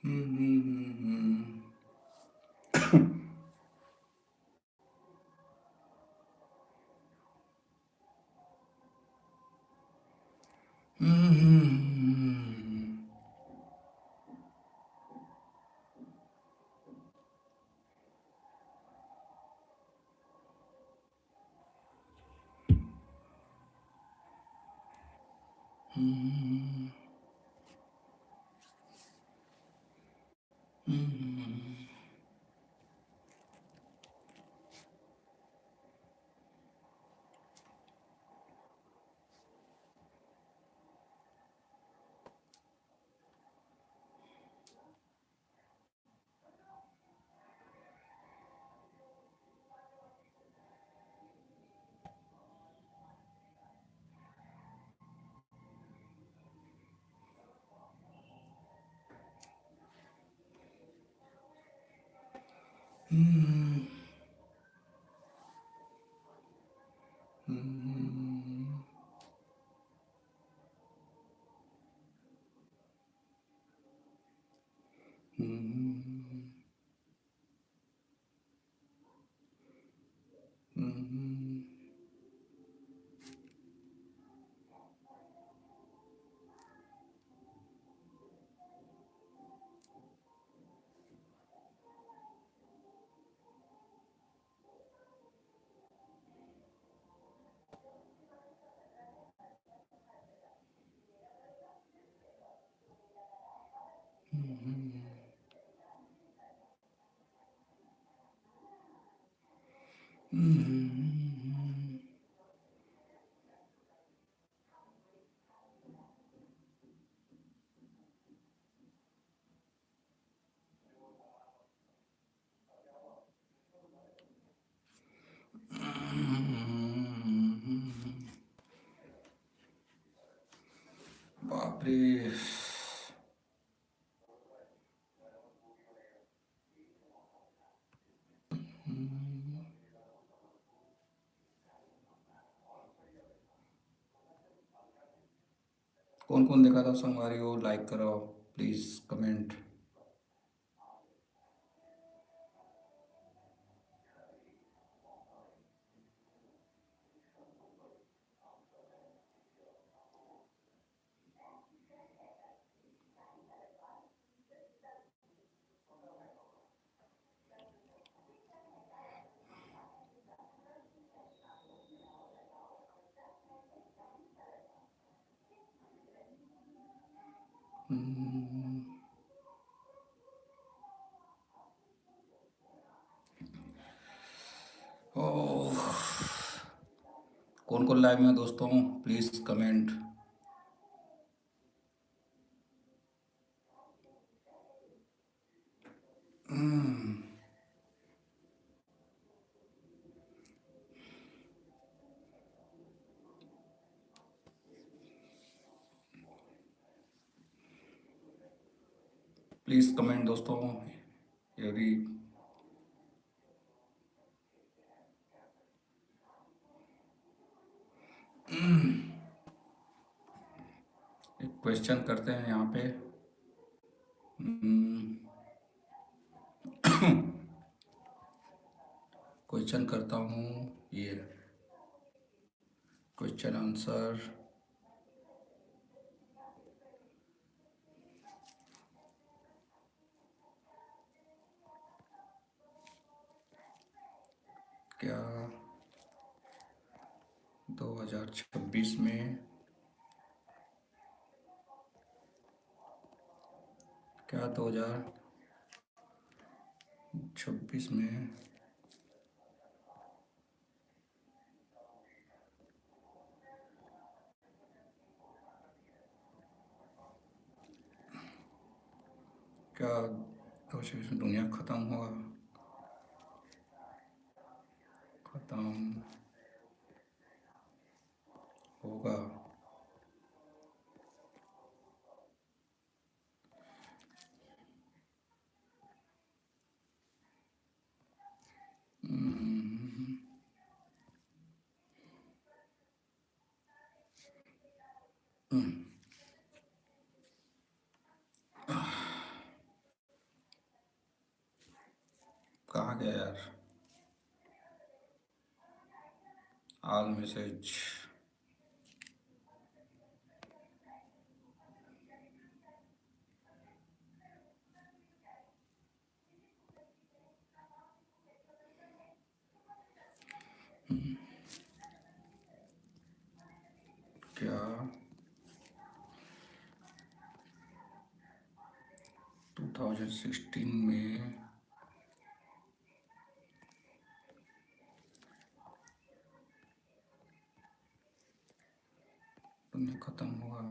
हम्म। बाप रे। कौन कौन देखा था संगवारी हो, लाइक करो, प्लीज कमेंट। ओह, कौन कौन लाइव में है दोस्तों, प्लीज कमेंट। प्लीज कमेंट दोस्तों, यदि एक क्वेश्चन करते हैं यहाँ पे। क्वेश्चन करता हूँ, ये क्वेश्चन आंसर। क्या 2026 में, क्या 2026 में क्या 2026 में दुनिया खत्म होगा, खत्म होगा? कहाँ गया यार? All message. क्या 2016 में दुनिया खत्म हुआ?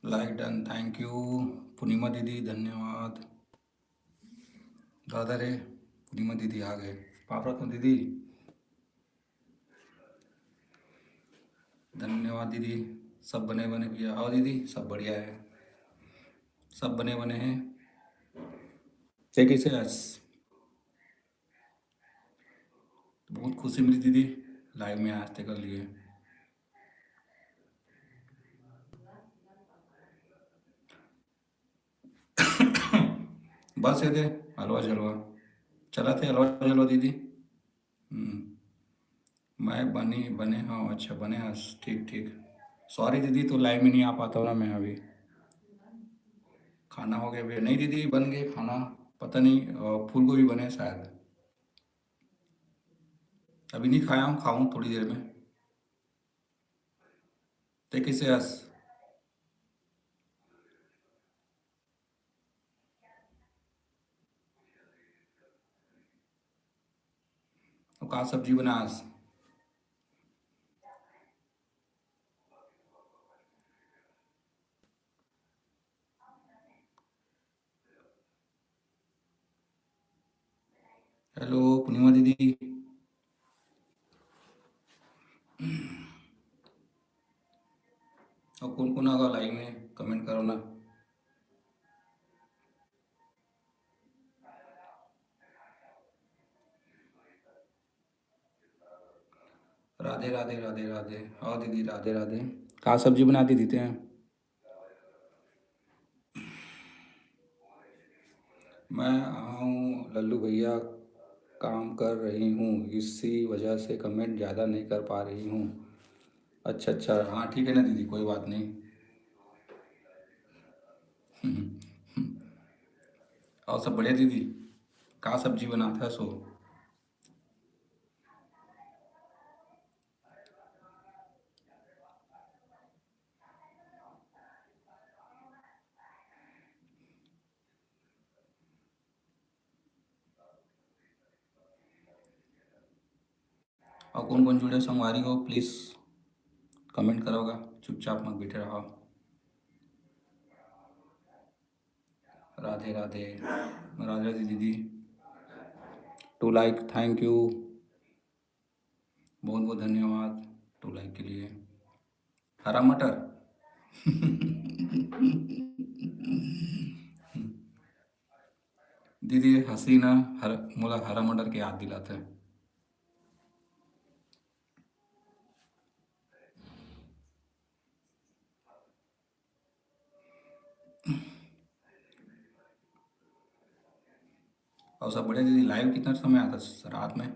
Like done, thank you. Purnima दीदी धन्यवाद। दादा रे पूर्णिमा दीदी आ गए। पापा तो दीदी धन्यवाद दीदी। सब बने बने भैया आओ दीदी, सब बढ़िया है, सब बने बने हैं। ते कैसे आज? बहुत खुशी मिली दीदी, लाइव में आज तक कर लिए। बस ये थे हलवा जलवा, चला थे हलवा जलवा दीदी। हम्म, मैं बने हाँ, अच्छा बने हाँ, ठीक ठीक। सॉरी दीदी, तो लाइव में नहीं आ पाता हूँ ना मैं अभी। खाना हो गया भैया? नहीं दीदी, बन गए खाना। पता नहीं, फूल गोभी बने शायद। अभी नहीं खाया हूँ, खाऊं थोड़ी देर में। ते किसे हंस। तो का सब्जी बना आज? हेलो पूर्णिमा दीदी। और कौन कौन आगा लाइव में कमेंट करो ना। राधे राधे राधे राधे। हाँ दीदी, राधे राधे। का सब्जी बनाती देते हैं? मैं हूँ लल्लू भैया, काम कर रही हूँ, इसी वजह से कमेंट ज़्यादा नहीं कर पा रही हूँ। अच्छा अच्छा, हाँ ठीक है ना दीदी, कोई बात नहीं। और सब बढ़िया दीदी। का सब्जी बना था सो? और कौन कौन जुड़े संगवारी हो, प्लीज़ कमेंट करोगा, चुपचाप मत बैठे रहो। राधे राधे। राधे राधे दीदी। टू लाइक, थैंक यू, बहुत बहुत धन्यवाद टू लाइक के लिए। हरा मटर। दीदी हंसी ना, हर मोला हरा मटर के याद दिलाते हैं। और सब बढ़िया दीदी। लाइव कितना समय आता है रात में?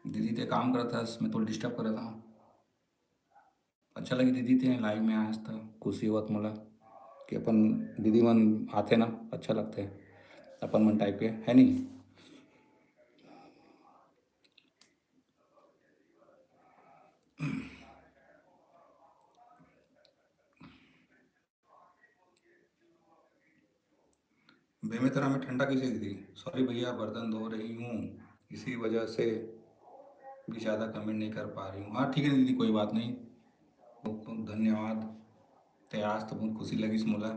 दीदी ते काम करता था, मैं थोड़ा डिस्टर्ब कर रहा था। अच्छा लगी दीदी थे लाइव में आज, तो खुशी होत मोला कि अपन दीदी मन आते ना, अच्छा लगते हैं अपन मन टाइप के, है नहीं? बेमेतरा में ठंडा कैसे दीदी? सॉरी भैया, बर्तन धो रही हूँ, इसी वजह से भी ज़्यादा कमेंट नहीं कर पा रही हूँ। हाँ ठीक है दीदी, कोई बात नहीं। बहुत बहुत धन्यवाद। ते आज तो बहुत खुशी लगी इस मोला।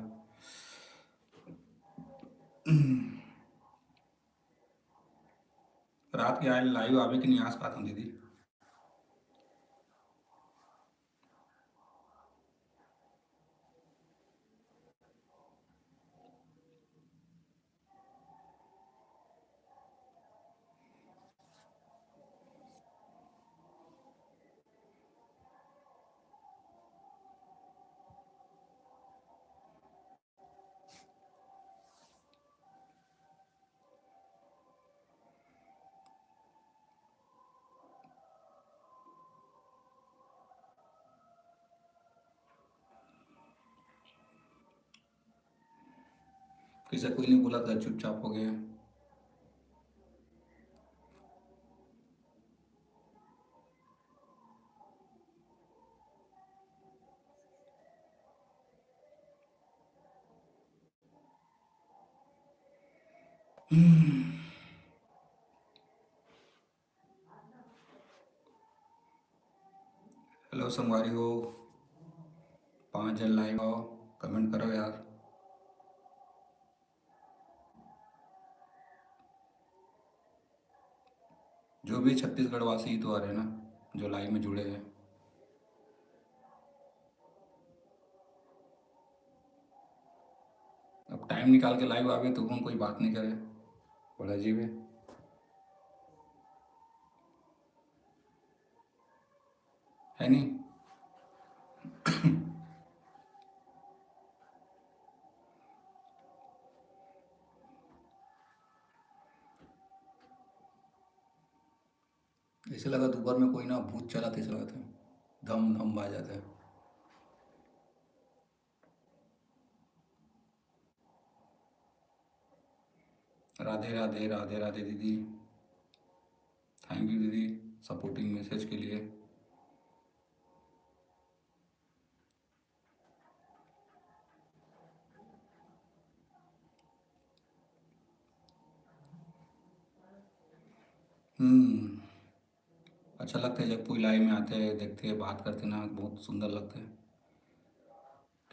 रात के आए लाइव आवे कि नहीं आज पाता हूँ दीदी। किसे कोई नहीं बोला था, चुपचाप हो गए। हेलो संगवारी हो, 5 जन लाइव आओ, कमेंट करो यार। जो भी छत्तीसगढ़ वासी ही तो आ रहे हैं ना, जो लाइव में जुड़े हैं। अब टाइम टाइम निकाल के लाइव आवे तो कौन कोई बात नहीं करे, बड़ा अजीब है नहीं। ऐसे लगा दोपहर में कोई ना भूत चला था, ऐसा लगा था, धम धम आ जाता है। राधे राधे राधे राधे दीदी, थैंक यू दीदी सपोर्टिंग मैसेज के लिए। हम्म, अच्छा लगता है जब कोई लाइव में आते हैं, देखते हैं, बात करते हैं ना, बहुत सुंदर लगता है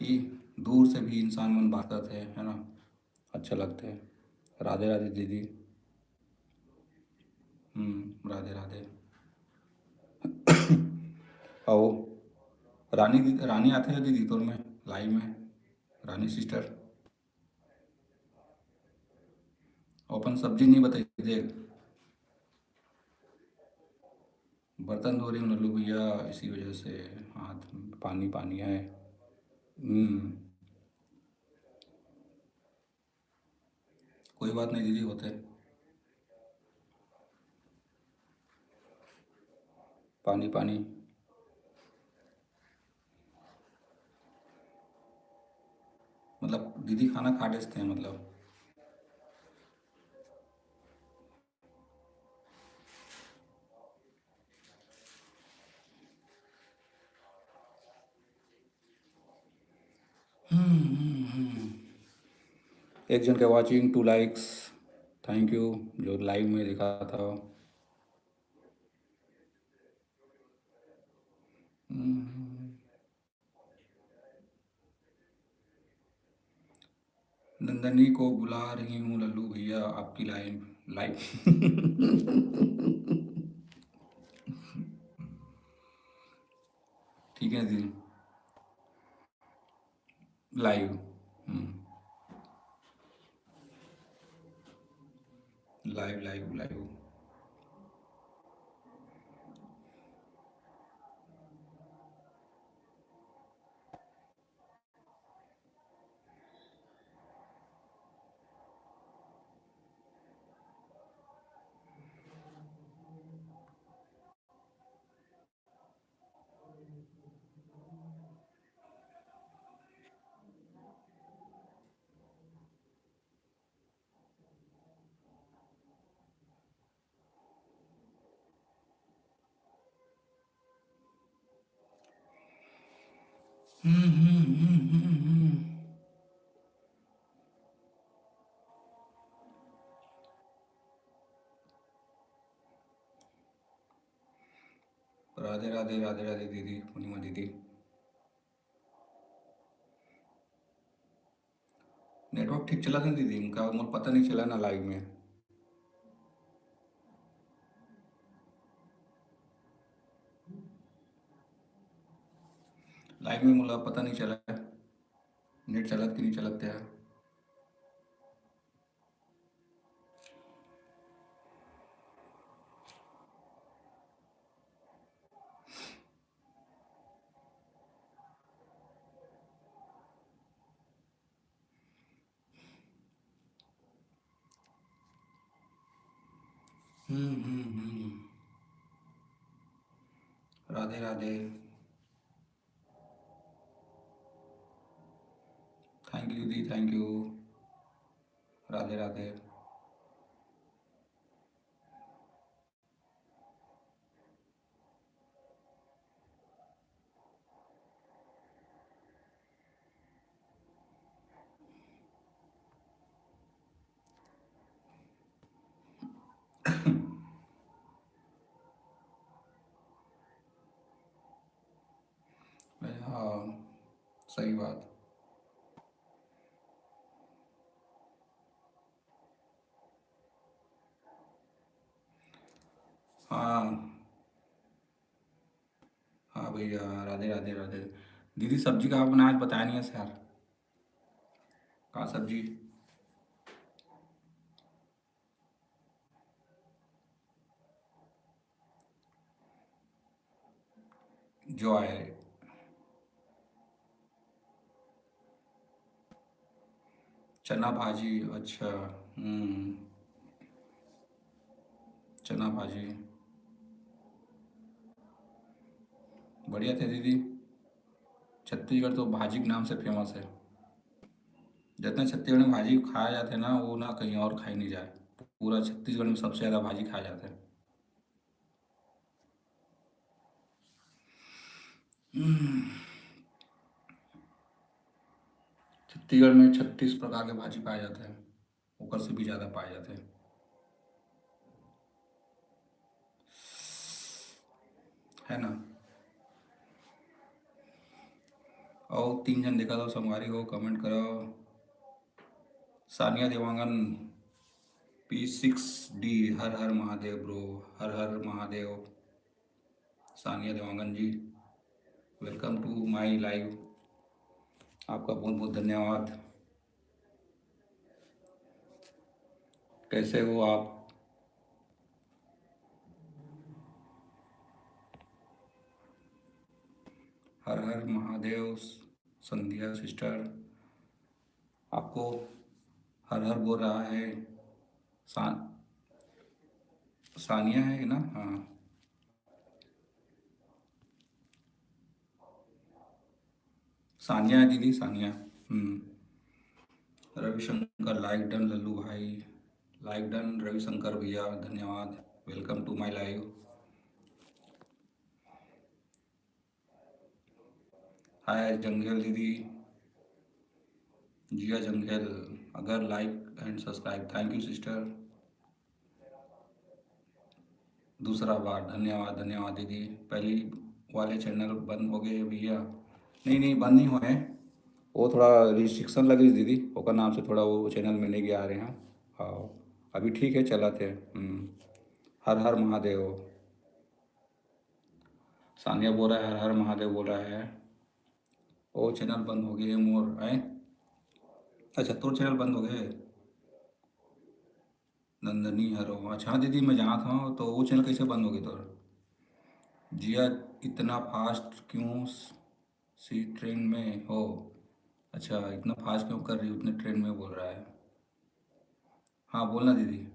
कि दूर से भी इंसान मन बात करते हैं, है ना, अच्छा लगता है। राधे राधे दीदी। राधे राधे। आओ, रानी दीदी, रानी आते हैं दीदी तोर में लाइव में, रानी सिस्टर। अपन सब्जी नहीं बताई देख, बर्तन धो रही हूँ नल्लू भैया, इसी वजह से हाथ में पानी पानी है। हम्म, कोई बात नहीं दीदी, होते पानी पानी। मतलब दीदी खाना खा लेते हैं मतलब। एक जन के वाचिंग 2 लाइक्स, थैंक यू जो लाइव में दिखा था। नंदनी को बुला रही हूँ लल्लू भैया आपकी लाइव लाइव। ठीक है दीदी, live. Live live live. Radhe Radhe Radhe Radhe दीदी, पूर्णिमा दीदी। नेटवर्क ठीक चला था दीदी उनका, मुझे पता नहीं चला ना लाइव में। लाइव में मुझे पता नहीं चला है, नेट चलत कि नहीं चलत है। राधे राधे, थैंक यू दीदी, थैंक यू। राधे राधे। हाँ, सही बात। हाँ हाँ भैया, राधे राधे राधे। दीदी सब्जी का आप बनाया आज बताया नहीं है यार, कहाँ सब्जी। जॉय। चना भाजी, अच्छा। चना भाजी बढ़िया थे दीदी। छत्तीसगढ़ तो भाजी के नाम से फेमस है। जितने छत्तीसगढ़ में भाजी खाया जाते हैं ना, वो ना कहीं और खाई नहीं जाए। पूरा छत्तीसगढ़ में सबसे ज़्यादा भाजी खाया जाता है। छत्तीसगढ़ में 36 प्रकार के भाजी पाए जाते हैं, ऊपर से भी ज़्यादा पाए जाते हैं, है ना। और 3 जन देखा था संगवारी हो, कमेंट करो। सानिया देवांगन P6D, हर हर महादेव ब्रो, हर हर Mahadev. Sania Devangan ji, welcome to my live. आपका बहुत बहुत धन्यवाद। कैसे हो आप? हर हर महादेव। संध्या सिस्टर आपको हर हर बोल रहा है। सा, सानिया है ना? हाँ, सानिया है दीदी, सानिया। रविशंकर लाइक डन, लल्लू भाई लाइक डन, रविशंकर भैया धन्यवाद। Welcome to my live. Hi जंगल दीदी, जिया जंगल, अगर like and subscribe, thank you sister. दूसरा बार धन्यवाद, धन्यवाद दीदी। पहली वाले चैनल बंद हो गए भैया? नहीं नहीं, बंद नहीं हुए हैं। वो थोड़ा रिस्ट्रिक्शन लगी दीदी, ओकर नाम से थोड़ा वो चैनल में नहीं आ रहे हैं। हाँ, अभी ठीक है, चला थे। हर हर महादेव। सानिया बोल रहा है हर हर महादेव बोल रहा है। वो चैनल बंद हो गए मोर आए। अच्छा, तो चैनल बंद हो गए। नंदनी हरो, अच्छा हाँ दीदी, मैं जहाँ था तो वो चैनल कैसे बंद हो गई तो? जिया, इतना फास्ट क्यों? सी ट्रेन में हो? अच्छा, इतना फास्ट क्यों कर रही हो, उतने ट्रेन में बोल रहा है। हाँ बोलना दीदी।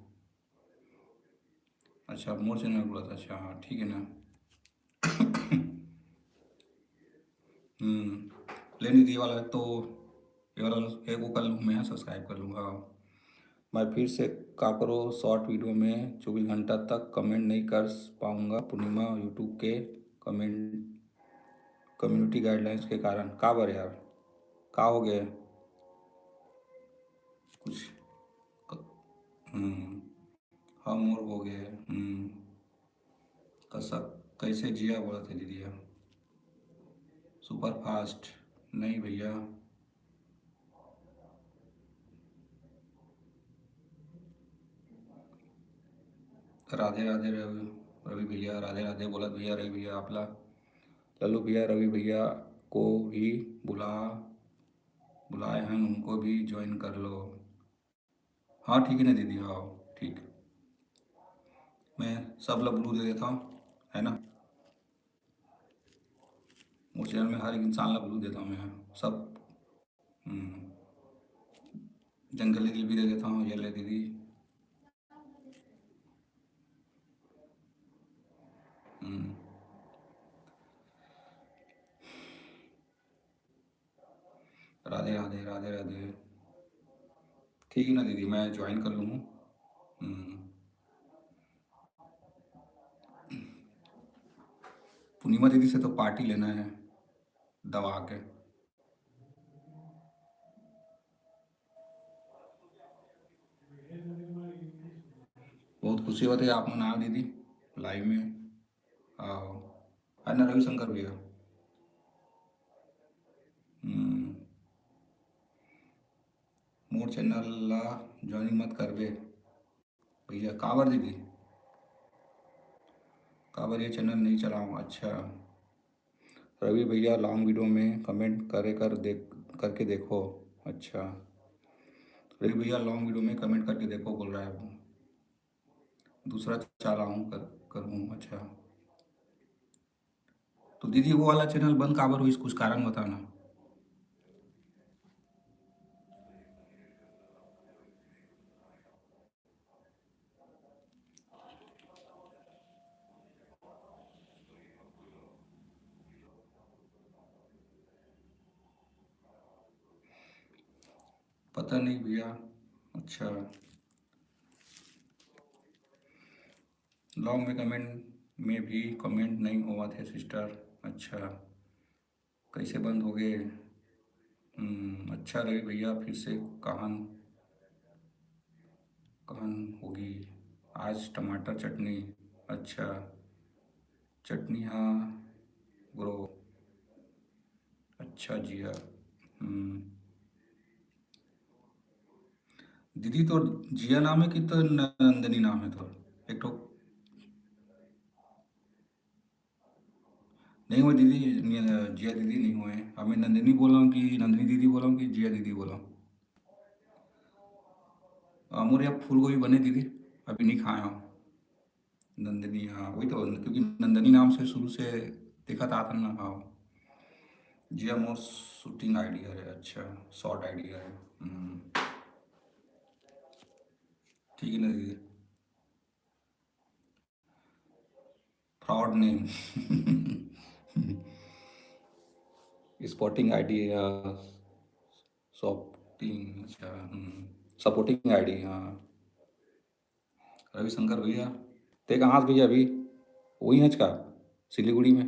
अच्छा, मोर चैनल बोला था, अच्छा हाँ ठीक है ना। लेनी दी वाला तो, ये वाला एक वो कर लूँ मैं, सब्सक्राइब कर लूँगा। मैं फिर से काकरो शॉर्ट वीडियो में 24 घंटा तक कमेंट नहीं कर पाऊँगा पूर्णिमा, यूट्यूब के कमेंट कम्युनिटी गाइडलाइंस के कारण। का बर यार, का हो गया कुछ? हम्म, हम और हो गए। कैसा, कैसे जिया बोला थे दीदी? सुपर फास्ट नहीं भैया। राधे राधे रवि, रवि भैया राधे राधे बोला भैया, रवि भैया आपला। लल्लू भैया रवि भैया को भी बुलाए हैं, उनको भी ज्वाइन कर लो। हाँ ठीक है ना दीदी, हाँ ठीक। मैं सब लोग ब्लू दे देता हूँ, है ना। उस चैनल में हर एक इंसान ला ब्लू देता हूँ मैं, सब। हम्म, जंगली दिल भी दे देता हूँ, ये ले दीदी। हम्म, राधे राधे राधे राधे। ठीक है ना दीदी, मैं ज्वाइन कर लूँ। हम्म, पूर्णिमा दीदी से तो पार्टी लेना है दबा के। बहुत खुशी होती है आप मना दीदी लाइव में। आओ, है ना रविशंकर भैया। हम्म, मोर चैनल ला ज्वाइनिंग मत करबे भैया, काबर दीदी? काबर ये चैनल नहीं चलाऊँ? अच्छा, रवि भैया लॉन्ग वीडियो में कमेंट करे करके देखो। अच्छा, रवि भैया लॉन्ग वीडियो में कमेंट करके देखो बोल रहा है वो। दूसरा चला हूँ करूँ, अच्छा। तो दीदी वो वाला चैनल बंद काबर हुई, कुछ कारण बताना। पता नहीं भैया। अच्छा, लॉन्ग में कमेंट में भी कमेंट नहीं हुआ थे सिस्टर। अच्छा, कैसे बंद हो गए। अच्छा रही भैया, फिर से कहान कहान होगी आज टमाटर चटनी। अच्छा, चटनी हाँ ब्रो। अच्छा जिया। हम्म, दीदी तो जिया नाम है कि तो नंदनी नाम है तो एक तो। नहीं हुए दीदी, जिया दीदी नहीं हुए हैं। अब मैं नंदिनी बोला हूँ कि नंदिनी दीदी बोला हूँ कि जिया दीदी बोला हूँ। मोरे यहाँ फूल गोभी बने दीदी, अभी नहीं खाया हूँ। नंदिनी हाँ वही तो, क्योंकि नंदनी नाम से शुरू से देखा था ना। हाँ, जिया मोर शूटिंग आइडिया है। अच्छा, शॉर्ट आइडिया है। ठीक है ना दीदी। Fraud name. Spotting ID shopping. अच्छा, सपोर्टिंग आईडी हाँ। रविशंकर भैया, ते कहाँ से भैया अभी वही है का सिलीगुड़ी में।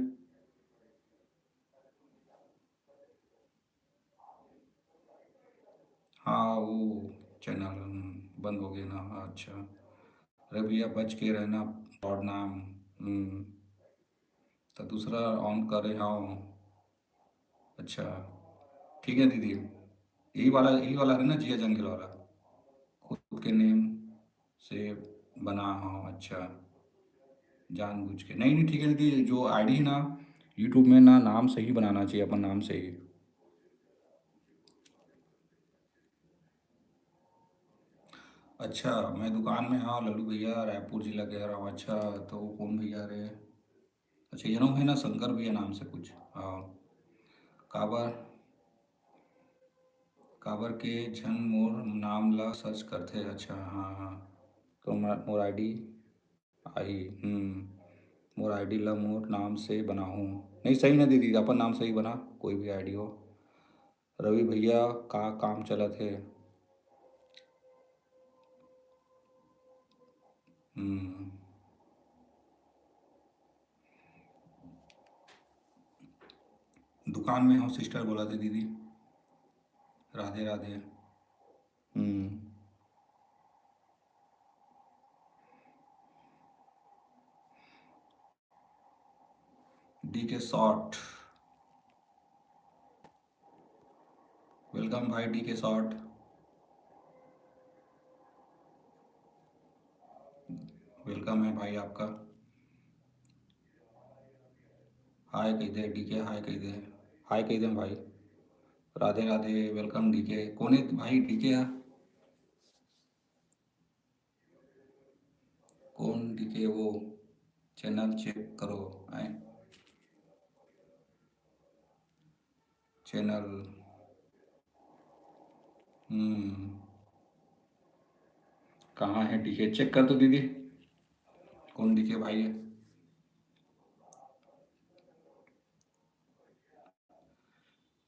हाँ वो चैनल बंद हो गया ना। हाँ, अच्छा। अरे भैया बच के रहना, फ्रॉड नाम। तो दूसरा ऑन कर रहे हाँ। अच्छा, ठीक है दीदी। यही वाला है ना जिया जंगल वाला, खुद के नेम से बना। हाँ अच्छा, जानबूझ के नहीं नहीं, ठीक है दीदी। जो आईडी है ना यूट्यूब में ना, नाम से ही बनाना चाहिए, अपन नाम से ही। अच्छा, मैं दुकान में हाँ लल्लू भैया रायपुर जिला कह रहा हूँ। अच्छा, तो वो कौन भैया रहे। अच्छा, ये नाम है ना शंकर भैया नाम से कुछ। हाँ, काबर काबर के झन मोर नाम ला सर्च करते। अच्छा हाँ हाँ। तो मोर आईडी आई। मोर आईडी ला मोर नाम से बनाऊँ। नहीं सही ना दीदी, अपन नाम से ही बना, कोई भी आईडी हो। रवि भैया का काम चलत है। हम्म, दुकान में हो सिस्टर बोला थे दीदी। राधे राधे। हम्म, डी के शॉर्ट। वेलकम भाई डी के शॉर्ट। वेलकम है भाई आपका। हाय कह दे डी के, हाय कह दे। हाय कह दे भाई। राधे राधे, वेलकम डी के। कौन है भाई डी के? कौन डी के वो, चैनल चेक करो। आए चैनल। हम्म, कहाँ है डी के, चेक कर दो दीदी। कौन डी के भाई है।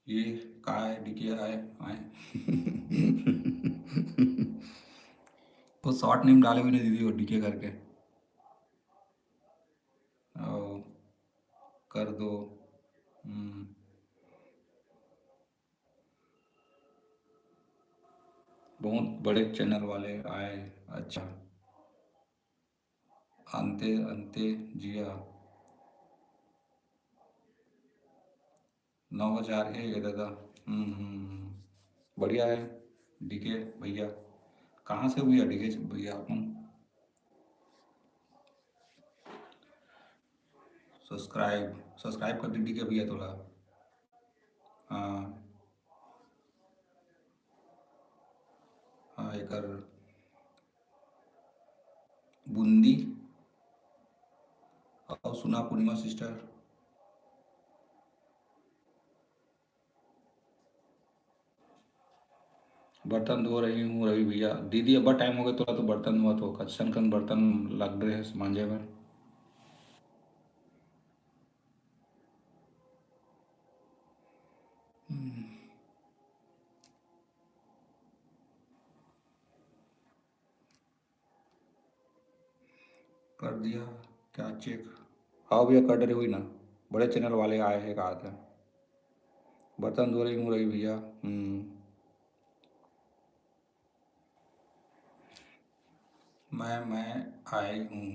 ये कहाँ है डी के आए आए। वो शॉर्ट नेम डाले हुए ना दीदी, वो डी के करके। ओ, कर दो। हम्म, बहुत बड़े चैनल वाले आए। अच्छा, अंते अंते जिया। 9,000 है ये दादा। बढ़िया है डीके भैया। कहाँ से हुई है डीके भैया अपन। सब्सक्राइब सब्सक्राइब कर दी डीके भैया थोड़ा। हाँ हाँ, एक बूंदी और सुना पूर्णिमा सिस्टर। बर्तन धो रही हूँ रवि भैया। दीदी अब टाइम हो गया थोड़ा तो बर्तन धोआ तो कच्चन कन बर्तन लग रहे हैं मांजे में। कर दिया क्या चेक? हाँ भैया कर डरी हुई ना। बड़े चैनल वाले आए हैं कहा था। बर्तन धो रही हूँ रवि भैया। मैं आई हूँ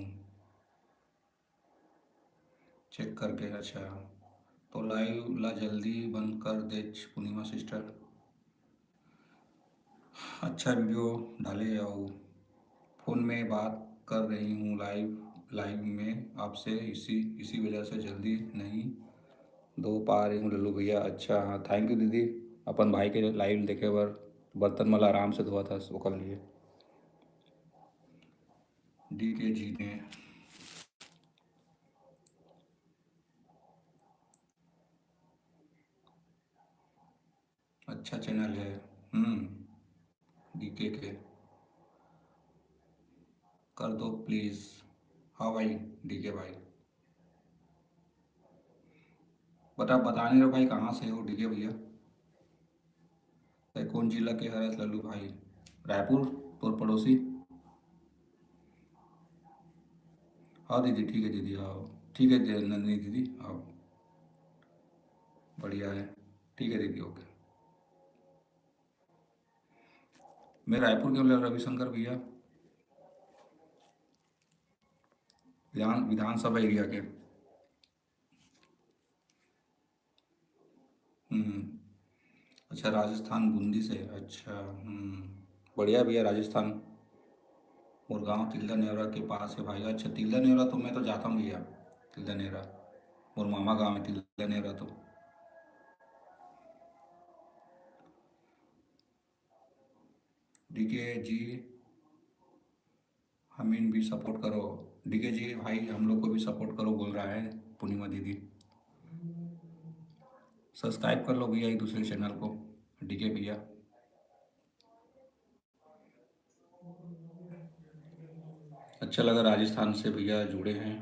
चेक करके। अच्छा तो लाइव ला जल्दी बंद कर दे पूर्णिमा सिस्टर। अच्छा वीडियो डाले आओ। फ़ोन में बात कर रही हूँ लाइव लाइव में आपसे इसी इसी वजह से जल्दी नहीं धो पा रही हूँ लल्लू भैया। अच्छा हाँ थैंक यू दीदी। अपन भाई के लाइव देखे बार बर्तन वाला आराम से धोआ था वो कर लिए। डी के जी ने। अच्छा चैनल है। डीके के कर दो प्लीज़। हाँ भाई डीके भाई। बता नहीं रहे भाई कहाँ से हो डीके भैया? भाई कौन जिला के हरस लल्लू भाई? रायपुर तो पड़ोसी। हाँ दीदी ठीक है दीदी आओ। ठीक है नंदिनी दीदी आओ। बढ़िया है। ठीक है दीदी ओके। मैं रायपुर के बोल रविशंकर भैया। विधानसभा एरिया के। हम्म। अच्छा राजस्थान बूंदी से अच्छा। बढ़िया भैया राजस्थान। मुरगांव तिल्दा नेवरा के पास है भाई। अच्छा तिल्दा नेवरा तो मैं तो जाता हूँ भैया। तिल्दा नेवरा और मामा गाँव है तिल्दा नेवरा तो। डीके जी हमीन भी सपोर्ट करो। डीके जी भाई हम लोग को भी सपोर्ट करो बोल रहा है पूर्णिमा दीदी। सब्सक्राइब कर लो भैया एक दूसरे चैनल को। डीके भैया। अच्छा लगा राजस्थान से भैया जुड़े हैं।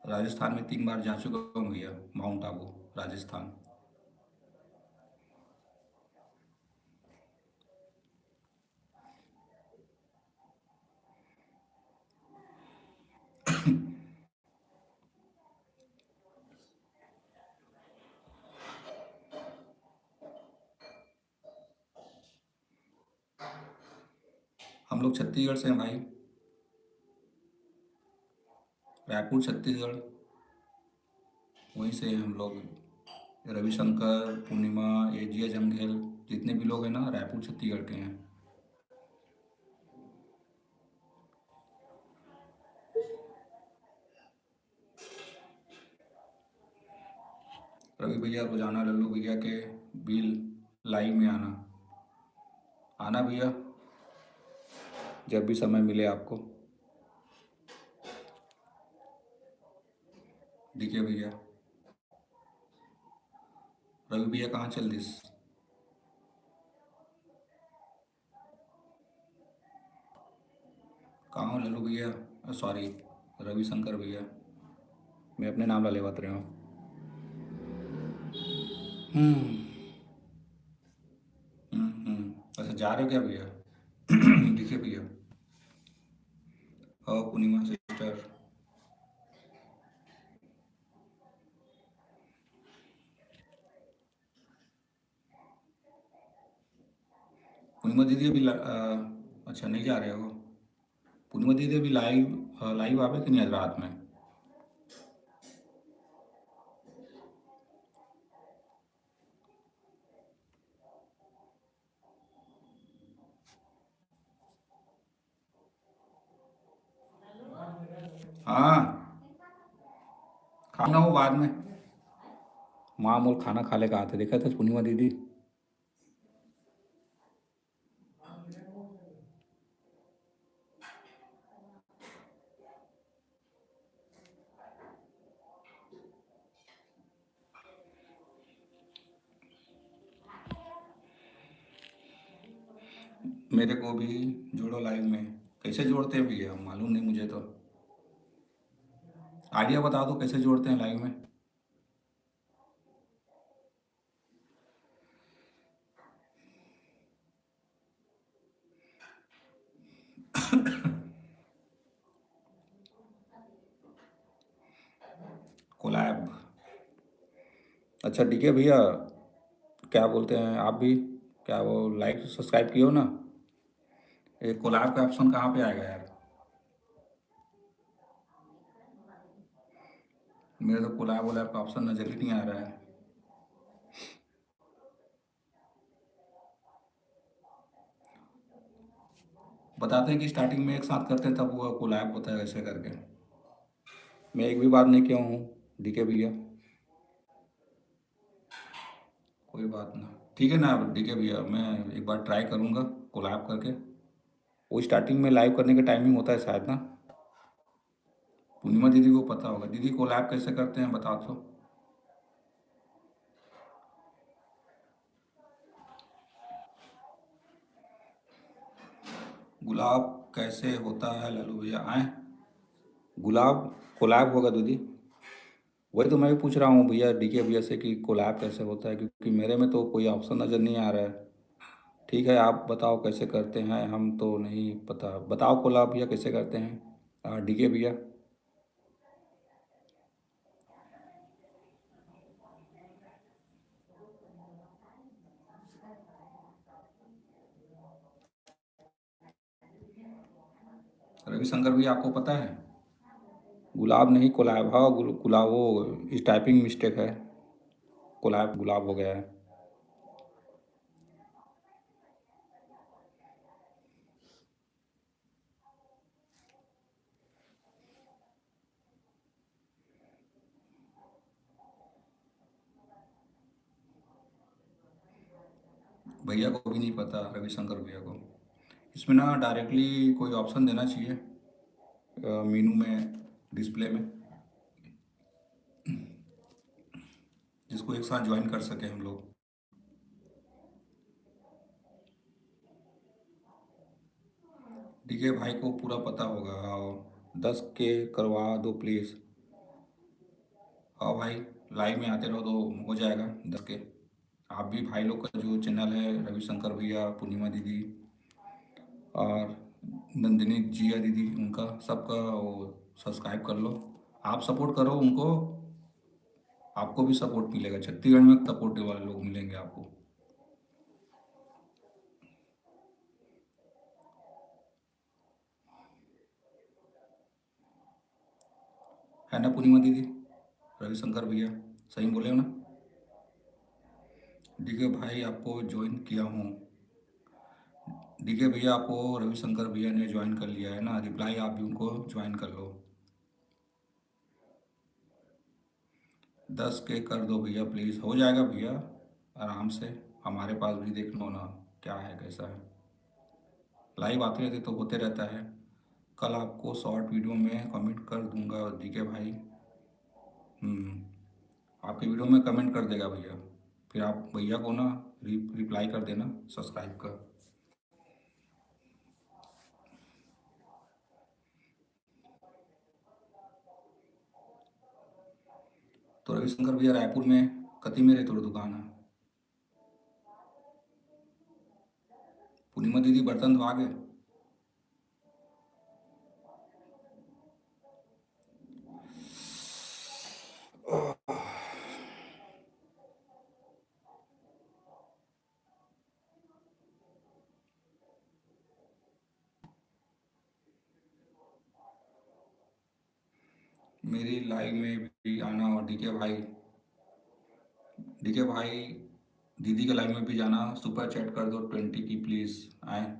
राजस्थान में 3 बार जा चुका हूँ भैया माउंट आबू राजस्थान। हम लोग छत्तीसगढ़ से हैं भाई। रायपुर छत्तीसगढ़ वहीं से हैं हम लोग। रविशंकर पूर्णिमा एजिया जंगेल जितने भी लोग हैं ना रायपुर छत्तीसगढ़ के हैं। रवि भैया रोजाना लल्लू भैया के बिल लाइव में आना। आना भैया जब भी समय मिले आपको। डीके भैया। रवि भैया कहाँ चल दिस? कहाँ हो लल्लू भैया? सॉरी रविशंकर भैया। मैं अपने नाम ला ले बात रहा हूँ। हम्म। अच्छा जा रहे हो क्या भैया? डीके भैया। हाँ पूर्णिमा सिस्टर। पूर्णिमा दीदी अभी अच्छा नहीं जा रहे हो? पूर्णिमा दीदी अभी लाइव लाइव आवे कि नहीं आज रात में? हाँ खाना वो बाद में। माँ मोर खाना खा ले कहा थे देखा था पूर्णिमा दीदी। मेरे को भी जोड़ो लाइव में। कैसे जोड़ते हैं भैया, मालूम नहीं मुझे तो। आइडिया बता दो कैसे जोड़ते हैं लाइव में। कोलैब। अच्छा ठीक है भैया, क्या बोलते हैं आप भी, क्या वो लाइक सब्सक्राइब किए हो ना? ये कोलैब का ऑप्शन कहाँ पे आएगा यार? मेरे तो कोलैब वोलैब का ऑप्शन नज़र ही नहीं आ रहा है। बताते हैं कि स्टार्टिंग में एक साथ करते हैं तब वो कोलैब होता है ऐसे करके। मैं एक भी बार नहीं किया हूँ डीके भैया। कोई बात ना, ठीक है ना डीके भैया, मैं एक बार ट्राई करूँगा कोलैब करके। वो स्टार्टिंग में लाइव करने का टाइमिंग होता है शायद ना। पूर्णिमा दीदी को पता होगा। दीदी कोलैब कैसे करते हैं बता दो। गुलाब कैसे होता है लालू भैया आए? गुलाब कोलैब होगा दीदी। वही तो मैं भी पूछ रहा हूँ भैया डीके भैया से कि कोलैब कैसे होता है, क्योंकि मेरे में तो कोई ऑप्शन नज़र नहीं आ रहा है। ठीक है आप बताओ कैसे करते हैं, हम तो नहीं पता। बताओ कोलैब भैया कैसे करते हैं डीके भैया। रविशंकर भैया आपको पता है? गुलाब नहीं कोलैब, हाँ गुलाब वो टाइपिंग मिस्टेक है। कोलैब गुलाब हो गया है। भैया को भी नहीं पता, रविशंकर भैया को। इसमें ना डायरेक्टली कोई ऑप्शन देना चाहिए मीनू में, डिस्प्ले में, जिसको एक साथ ज्वाइन कर सके हम लोग। डीके भाई को पूरा पता होगा। हाँ, 10 के करवा दो प्लीज़। हाँ भाई, लाइव में आते रहो तो हो जाएगा 10 के। आप भी भाई लोग का जो चैनल है, रविशंकर भैया, पूर्णिमा दीदी और नंदिनी जिया दीदी, उनका सबका वो सब्सक्राइब कर लो। आप सपोर्ट करो उनको, आपको भी सपोर्ट मिलेगा। छत्तीसगढ़ में सपोर्ट वाले लोग मिलेंगे आपको। है ना पूर्णिमा दीदी, रविशंकर भैया, सही बोले हो ना? डीके भाई आपको ज्वाइन किया हूँ। डीके भैया आपको रविशंकर भैया ने ज्वाइन कर लिया है ना, रिप्लाई आप भी उनको ज्वाइन कर लो। 10 के कर दो भैया प्लीज़, हो जाएगा भैया आराम से। हमारे पास भी देख लो ना क्या है कैसा है। लाइव आते रहते तो होते रहता है। कल आपको शॉर्ट वीडियो में कमेंट कर दूंगा डीके भाई। हम्म, आपकी वीडियो में कमेंट कर देगा भैया। फिर आप भैया को ना रिप्लाई कर देना सब्सक्राइब का। तो रविशंकर भैया रायपुर में कति मेरे थोड़ी दुकान है। पूर्णिमा दीदी बर्तन धो आ गए? मेरी लाइव में भी आना, और डीके भाई दीदी के लाइव में भी जाना। सुपर चैट कर दो 20 की प्लीज़ आए।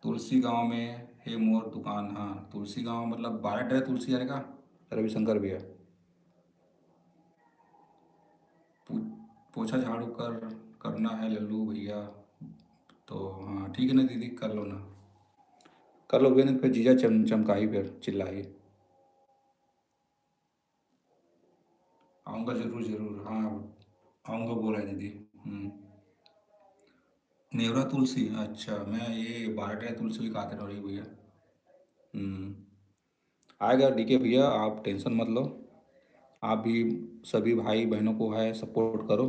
तुलसी गांव में है मोर दुकान, हाँ तुलसी गांव मतलब 12 तुलसी आएगा रविशंकर भैया। पो- पोछा झाड़ू करना है लल्लू भैया। तो हाँ ठीक है ना दीदी, कर लो ना। कर लो भैया, नहीं तो फिर जीजा चमकाई फिर चिल्लाई। आऊँगा ज़रूर ज़रूर, हाँ आऊँगा बोल रहे हैं दीदी। हम्म, नेवरा तुलसी, अच्छा मैं ये बारहटिया तुलसी भी खाते रह रही भैया। हम्म। आएगा डीके भैया, आप टेंशन मत लो। आप भी सभी भाई बहनों को है सपोर्ट करो,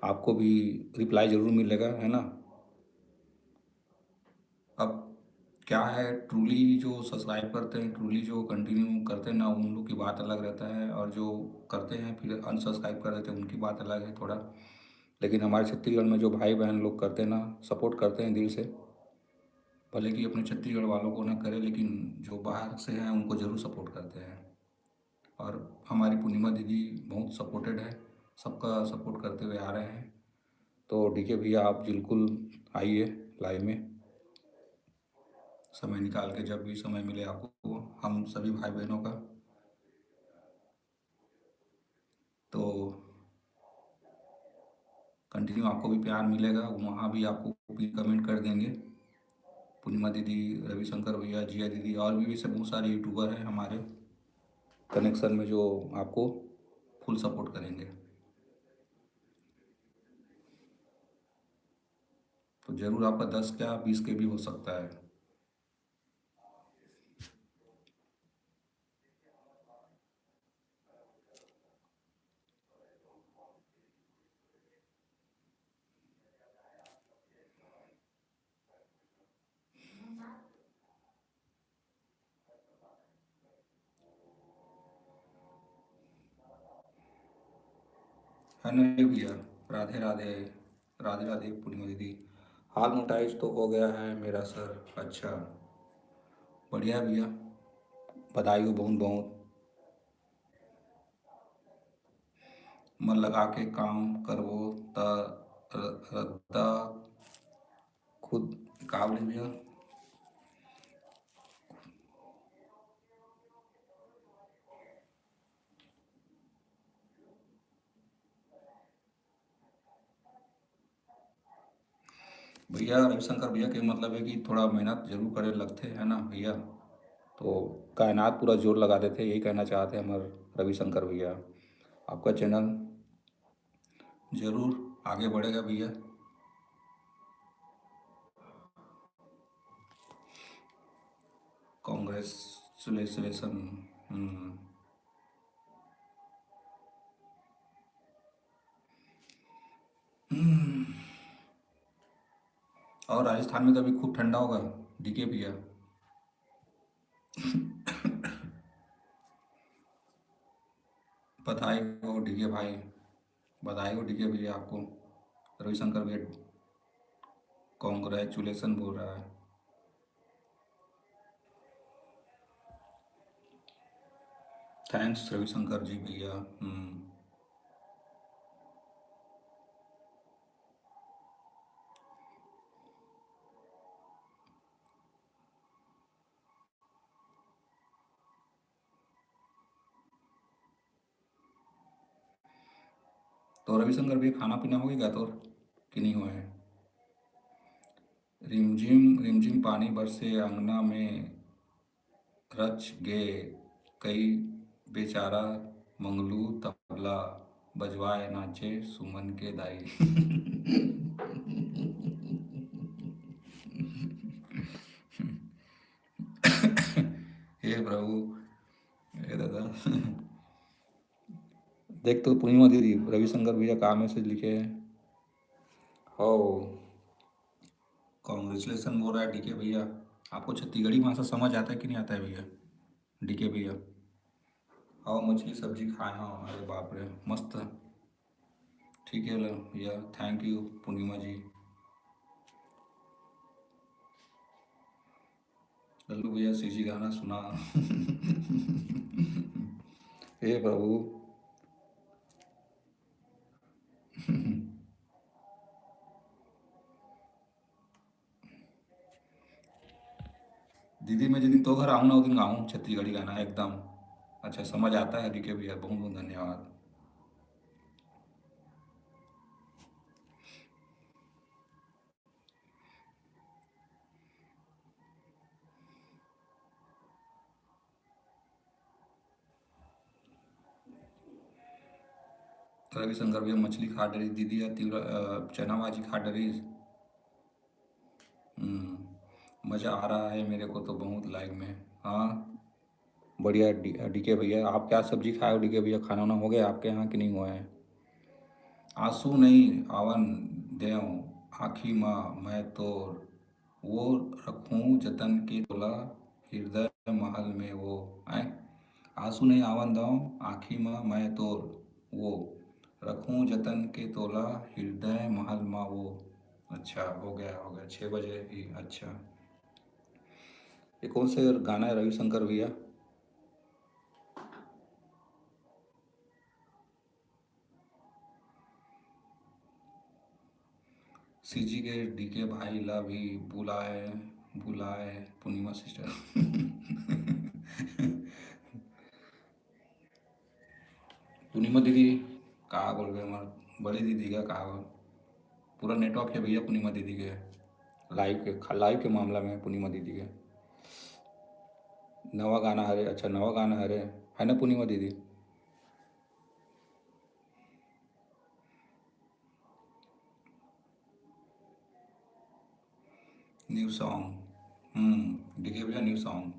आपको भी रिप्लाई ज़रूर मिलेगा, है ना। अब क्या है, ट्रूली जो सब्सक्राइब करते हैं, ट्रूली जो कंटिन्यू करते हैं ना, उन लोग की बात अलग रहता है, और जो करते हैं फिर अनसब्सक्राइब कर देते हैं उनकी बात अलग है थोड़ा। लेकिन हमारे छत्तीसगढ़ में जो भाई बहन लोग करते हैं ना, सपोर्ट करते हैं दिल से, भले कि अपने छत्तीसगढ़ वालों को ना करे, लेकिन जो बाहर से हैं उनको ज़रूर सपोर्ट करते हैं। और हमारी पूर्णिमा दीदी बहुत सपोर्टेड है, सबका सपोर्ट करते हुए आ रहे हैं। तो डीके भैया आप बिल्कुल आइए लाइव में, समय निकाल के, जब भी समय मिले आपको, हम सभी भाई बहनों का। तो कंटिन्यू आपको भी प्यार मिलेगा, वहाँ भी आपको भी कमेंट कर देंगे। पूर्णिमा दीदी, रविशंकर भैया, जिया दीदी, और भी वैसे बहुत सारे यूट्यूबर हैं हमारे कनेक्शन में जो आपको फुल सपोर्ट करेंगे। तो ज़रूर आपका 10 क्या 20 के भी हो सकता है। है ना भैया। राधे राधे। राधे राधे पूर्णिमा दीदी। हाल मोटाइज तो हो गया है मेरा सर। अच्छा, बढ़िया है भैया, बधाई हो बहुत बहुत। मन लगा के काम करवो त रद्दा खुद काबली भैया। भैया रविशंकर भैया के मतलब है कि थोड़ा मेहनत जरूर करे लगते है ना भैया। तो कायनात पूरा जोर लगा देते, यही कहना चाहते हैं हमारे रविशंकर भैया। आपका चैनल जरूर आगे बढ़ेगा भैया। कांग्रेचुलेसन। और राजस्थान में तो अभी खूब ठंडा होगा डीके भैया। बधाई हो डीके भाई, बधाई हो डीके भैया आपको। रविशंकर भैया कॉन्ग्रेचुलेसन बोल रहा है। थैंक्स रविशंकर जी भैया। तो रविशंकर भैया खाना पीना हो गया तो कि नहीं हुआ है। रिमझिम रिमझिम पानी बरसे अंगना में, रच गे कई बेचारा, मंगलू तबला बजवाए नाचे सुमन के दाई। हे प्रभु, हे दादा। देख तो पूर्णिमा दीदी, रविशंकर भैया का मैसेज लिखे हैं। हो, कॉन्ग्रेचुलेसन बोल रहा है डीके भैया। आपको छत्तीसगढ़ी भाषा समझ आता है कि नहीं आता है भैया डीके भैया। और मछली सब्जी खाए हाँ, अरे बाप रे मस्त। ठीक है लो भैया, थैंक यू पूर्णिमा जी। लल्लू भैया सीजी गाना सुना। हे प्रभु। दीदी मैं जिस दिन तो घर आऊँ ना उस दिन गाऊँ छत्तीसगढ़ी गाना एकदम। अच्छा समझ आता है डीके भैया, बहुत बहुत धन्यवाद। रविशंकर भैया मछली खा डरी दीदी या तीव्र चना भाजी खा डरी। मज़ा आ रहा है मेरे को तो बहुत लाइव में। हाँ बढ़िया। डीके भैया आप क्या सब्जी खाए हो? डीके भैया खाना वाना हो गया आपके यहाँ कि नहीं हुआ है? आंसू नहीं आवन देव आँखी माँ मैं तो वो रखूं जतन के तोला हृदय महल में वो आए। आंसू नहीं आवन दाऊं आँखी माँ मैं तो वो रखूं जतन के तोला हृदय महल माँ वो। अच्छा हो गया 6 बजे ही। अच्छा ये कौन से गाना है रविशंकर भैया? सीजी के डीके भाई ला भी बुलाए बुलाए पूर्णिमा सिस्टर। पूर्णिमा दीदी कहा बोल गए हमारे बड़ी दीदी का कहा पूरा नेटवर्क है भैया पूर्णिमा दीदी के लाइव के मामला में पूर्णिमा दीदी के नवा गाना हरे। अच्छा नवा गाना हरे है ना पूर्णिमा दीदी? न्यू सॉन्ग डीके भैया न्यू सॉन्ग।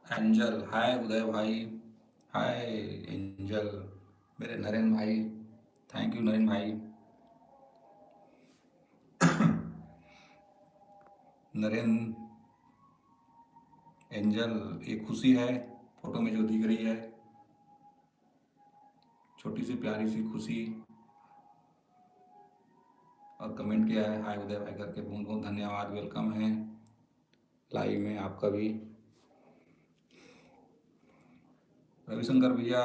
एंजल हाय उदय भाई। हाय एंजल मेरे नरेन भाई। थैंक यू नरेन भाई। नरेन एंजल एक खुशी है फोटो में जो दिख रही है छोटी सी प्यारी सी खुशी। और कमेंट किया है हाय उदय भाई करके बहुत बहुत धन्यवाद। वेलकम है लाइव में आपका भी। रविशंकर भैया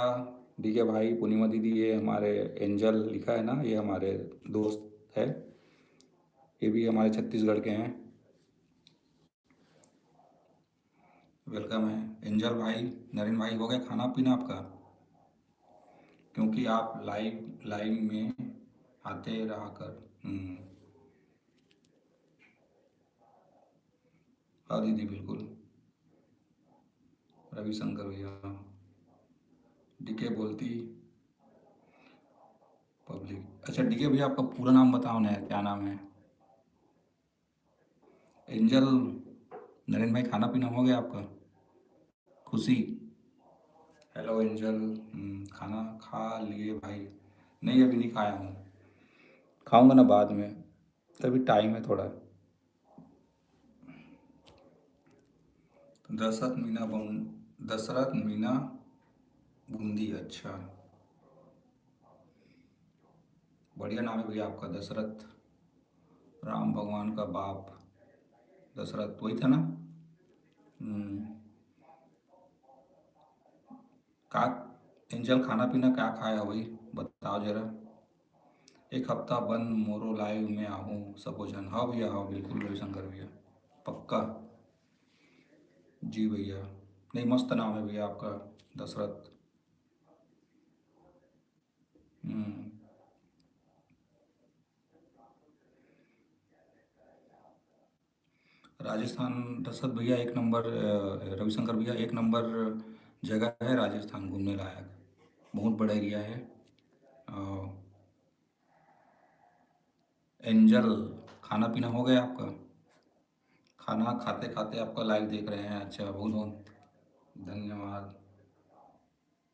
डीके भाई पूर्णिमा दीदी ये हमारे एंजल लिखा है ना ये हमारे दोस्त है। ये भी हमारे छत्तीसगढ़ के हैं। वेलकम है एंजल भाई। नरेन भाई हो गया खाना पीना आपका? क्योंकि आप लाइव लाइव में आते रहा कर। हाँ दीदी बिल्कुल। रविशंकर भैया डीके बोलती पब्लिक। अच्छा डीके भैया आपका पूरा नाम बताओ ना क्या नाम है? एंजल नरेन भाई खाना पीना हो गया आपका? खुशी हेलो एंजल। खाना खा लिए भाई? नहीं अभी नहीं खाया हूँ खाऊंगा ना बाद में अभी टाइम है थोड़ा। दशरथ मीना बूंदी। अच्छा बढ़िया नाम है भैया आपका दशरथ। राम भगवान का बाप दशरथ वही था ना? हम्म, का एंजल खाना पीना क्या खाया वही बताओ जरा। एक हफ्ता बंद मोरो लाइव में आहूँ सबो जन। हाँ भैया हाँ बिल्कुल रविशंकर भैया पक्का। जी भैया नहीं मस्त नाम है भैया आपका दशरथ। हम्म, राजस्थान दशरथ भैया एक नंबर रविशंकर भैया एक नंबर जगह है राजस्थान घूमने लायक। बहुत बड़ा एरिया है। अ, एंजल खाना पीना हो गया आपका? खाना खाते खाते आपका लाइव देख रहे हैं। अच्छा बहुत बहुत धन्यवाद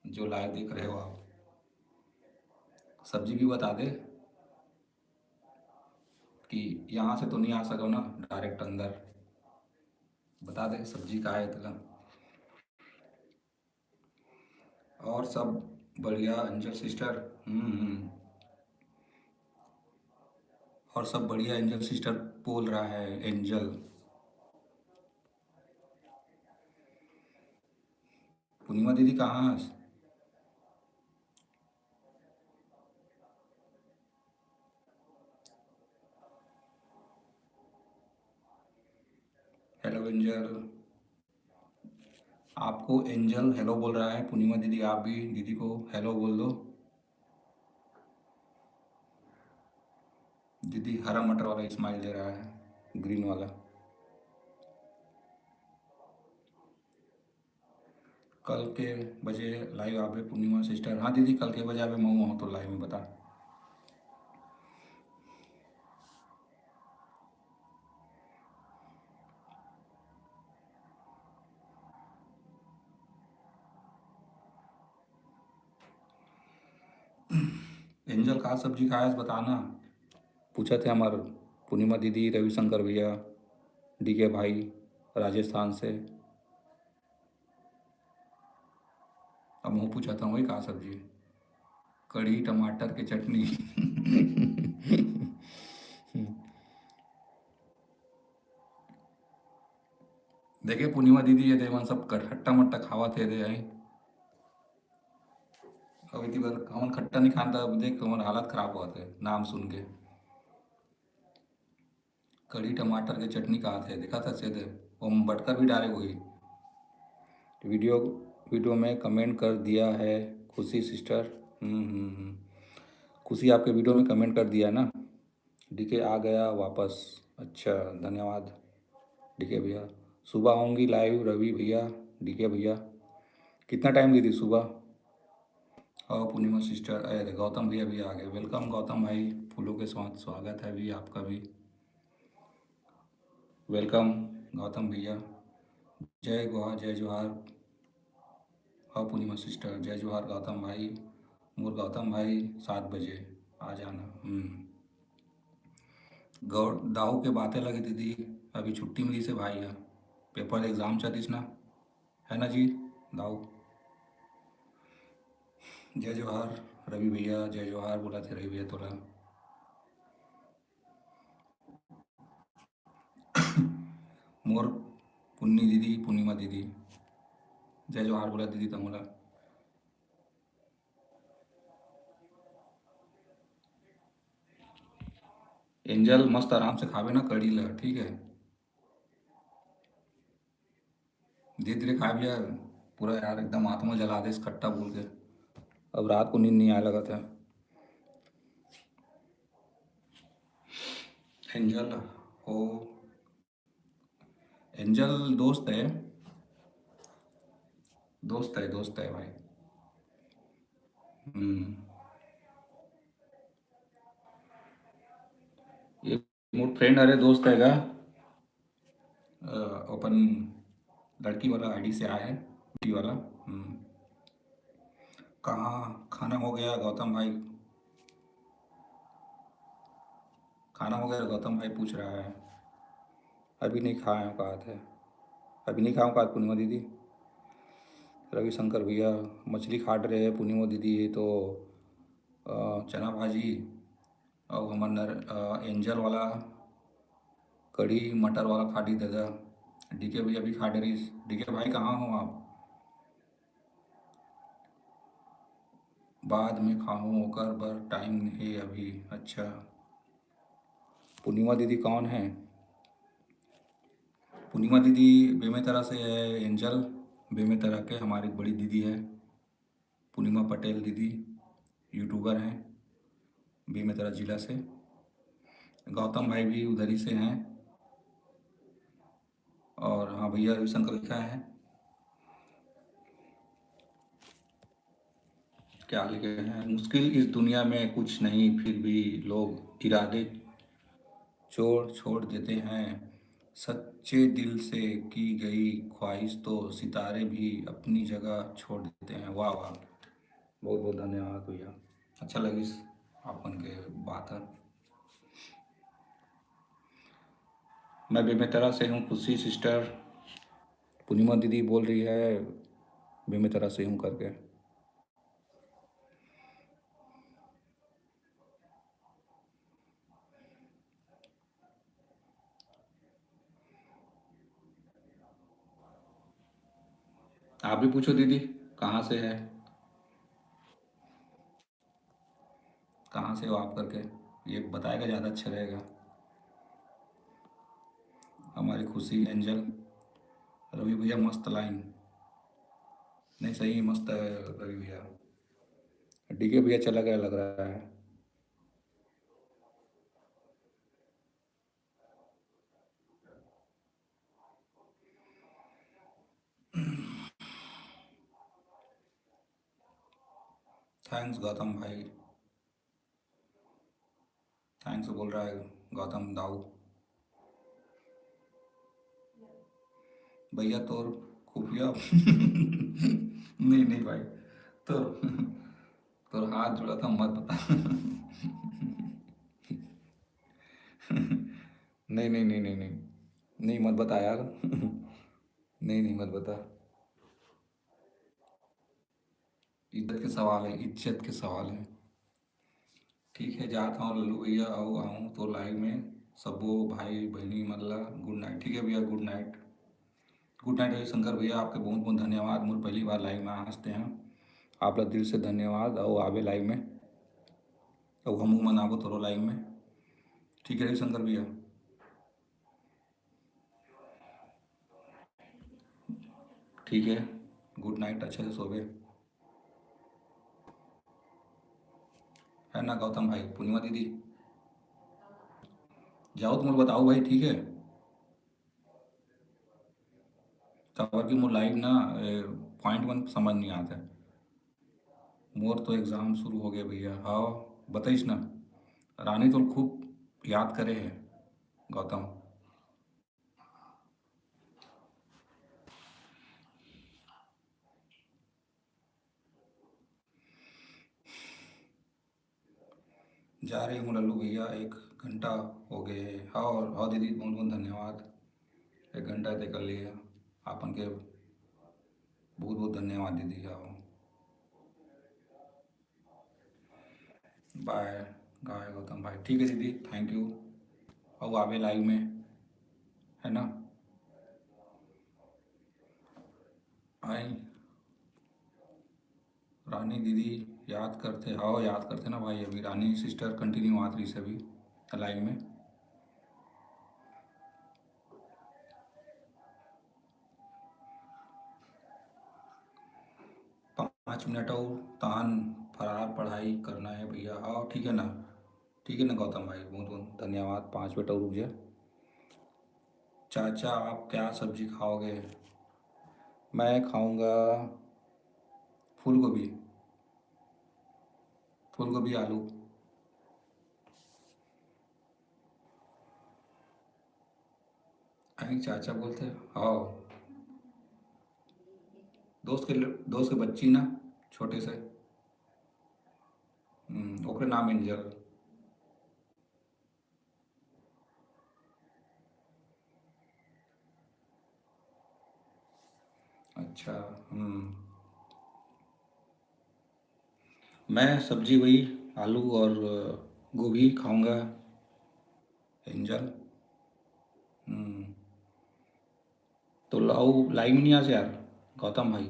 जो लाइव देख रहे हो आप। सब्जी भी बता दे कि यहाँ से तो नहीं आ सको ना डायरेक्ट अंदर। बता दे सब्जी का है इतना। और सब बढ़िया एंजल सिस्टर। हम्म। और सब बढ़िया एंजल सिस्टर बोल रहा है एंजल। पूर्णिमा दीदी कहाँ है? Hello angel. आपको एंजल हेलो बोल रहा है पूर्णिमा दीदी आप भी दीदी को हेलो बोल दो। दीदी हरा मटर वाला स्माइल दे रहा है ग्रीन वाला। कल के बजे लाइव आवे पूर्णिमा सिस्टर। हाँ दीदी कल के बजे आवे मैं वहाँ तो लाइव में बता। एंजल कहाँ सब्जी खाया बताना। पूछा थे हमारे पूर्णिमा दीदी, रविशंकर भैया, डीके भाई राजस्थान से। अब मैं पूछा था वही कहाँ सब्जी, कढ़ी टमाटर की चटनी। देखे पूर्णिमा दीदी ये देवन सब खट्टा मट्टा खावा थे दे आई। अब इतनी बार हमन खट्टा नहीं खाता, अब देख हमारा हालत खराब हुआ थे नाम सुन के। कढ़ी टमाटर की चटनी कहा थे देखा था सीधे, वो हम बटकर भी डाले वही। वीडियो वीडियो में कमेंट कर दिया है खुशी सिस्टर। खुशी आपके वीडियो में कमेंट कर दिया ना। डीके आ गया वापस, अच्छा धन्यवाद डीके भैया। सुबह आऊँगी लाइव रवि भैया, डीके भैया। कितना टाइम दी थी सुबह। और पूर्णिमा सिस्टर, अरे गौतम भैया भी आ गए। वेलकम गौतम भाई, फूलों के साथ स्वागत है भी आपका भी। वेलकम गौतम भैया। जय गुहा जय जोहार। हाँ पूर्णिमा सिस्टर, जय जोहार गौतम भाई। मोर गौतम भाई 7 बजे आ जाना। गौर दाऊ के बातें लगी दीदी, अभी छुट्टी मिली से भाई है, पेपर एग्ज़ाम चलिस ना, है ना जी दाऊ। जय जोहार रवि भैया, जय जोहार बोला थे रवि भैया थोड़ा। मोर पुन्नी दीदी, पूर्णिमा दीदी, जय जोहार बोला दीदी तमोला। एंजल मस्त आराम से खावे ना कड़ी ला, ठीक है धीरे धीरे खा भैया। पूरा यार एकदम आत्मा जला दे इस खट्टा बोल के। अब रात को नींद नहीं आने लगा था। एंजल हो, एंजल दोस्त है, दोस्त है भाई। हम्म, ये मोर फ्रेंड अरे दोस्त है का। अपन लड़की वाला आईडी से आया है, बेटी वाला। कहाँ खाना हो गया गौतम भाई, खाना हो गया गौतम भाई पूछ रहा है। अभी नहीं खाया हूँ कहा थे, अभी नहीं खाऊँ कहा पूर्णिमा दीदी। रविशंकर भैया मछली काट रहे हैं पूर्णिमा दीदी, ये तो चना भाजी और हमार एंजल वाला कढ़ी मटर वाला खाटी दादा। डीके भैया भी खा रही। डीके भाई कहाँ हो आप। बाद में खाऊं ओकर बर टाइम नहीं अभी, अच्छा। पूर्णिमा दीदी कौन है। पूर्णिमा दीदी बेमेतरा से है। एंजल बेमेतरा के हमारी बड़ी दीदी है, पूर्णिमा पटेल दीदी, यूट्यूबर हैं बेमेतरा जिला से। गौतम भाई भी उधर ही से हैं। और हाँ भैया रविशंकर लिखा है, क्या लिखे हैं, मुश्किल इस दुनिया में कुछ नहीं फिर भी लोग इरादे छोड़ छोड़ देते हैं। सच्चे दिल से की गई ख्वाहिश तो सितारे भी अपनी जगह छोड़ देते हैं। वाह वाह, बहुत बहुत धन्यवाद भैया, अच्छा लगी आपन के बात है। मैं बेमेतरा से हूँ खुशी सिस्टर, पूर्णिमा दीदी बोल रही है बेमेतरा से हूँ करके। आप भी पूछो दीदी कहाँ से है, कहाँ से हो आप करके, ये बताएगा ज़्यादा अच्छा रहेगा। हमारी खुशी एंजल, रवि भैया मस्त लाइन, नहीं सही मस्त है रवि भैया। डीके भैया चला गया लग रहा है। थैंक्स गौतम भाई, थैंक्स बोल रहा है गौतम दाऊ। भैया तो खुफिया नहीं नहीं भाई, तो तो हाथ जोड़ा था मत बता। नहीं नहीं नहीं नहीं नहीं, नहीं मत बता यार। नहीं नहीं मत बता। इज्जत के सवाल है, इज्जत के सवाल है। ठीक है, जाता हूँ लल्लू भैया, आओ आऊँ तो लाइव में। सबो भाई बहनी मतलब गुड नाइट। ठीक है भैया, good night. Good night Ravishankar भैया, आपके बहुत बहुत धन्यवाद। मुझे पहली बार लाइव में हंसते हैं आप लोग, दिल से धन्यवाद। और आवे लाइव में, और हम मनाबो तोरो लाइव में। ठीक है रविशंकर भैया। ठीक है, गुड नाइट, अच्छे से सोवे। है ना गौतम भाई, पूर्णिमा दीदी। जाओ तुम लोग बताओ भाई, ठीक है। खबर की मोर लाइव ना पॉइंट वन समझ नहीं आता है। मोर तो एग्ज़ाम शुरू हो गए भैया। हाँ, बताइस ना। रानी तो खूब याद करे है गौतम। जा रही हूँ लल्लू भैया, 1 घंटा हो गए है। हाँ, और हाँ दीदी, बहुत बहुत धन्यवाद। 1 घंटा तय कर लिए आपन के, बहुत बहुत धन्यवाद दीदी। हाँ, बाय। गाय गौतम भाई, ठीक है दीदी, थैंक यू। और आवे लाइव में, है ना। आई रानी दीदी, याद करते, हाँ याद करते ना भाई। अभी रानी सिस्टर कंटिन्यू आत रही से अभी लाइव में। 5 मिनट और तान फरार पढ़ाई करना है भैया। हाँ ठीक है ना, ठीक है ना गौतम भाई, बहुत बहुत धन्यवाद। 5 मिनट और रुक जाए। चाचा आप क्या सब्जी खाओगे? मैं खाऊंगा फूल गोभी, फूल गोभी आलू। आई चाचा बोलते, हाँ। दोस्त के बच्ची ना, छोटे से। ओकरे नाम एंजल। अच्छा। मैं सब्जी वही आलू और गोभी खाऊंगा एंजल। हम्म, तो लाओ लाइव में नहीं आ से यार गौतम भाई।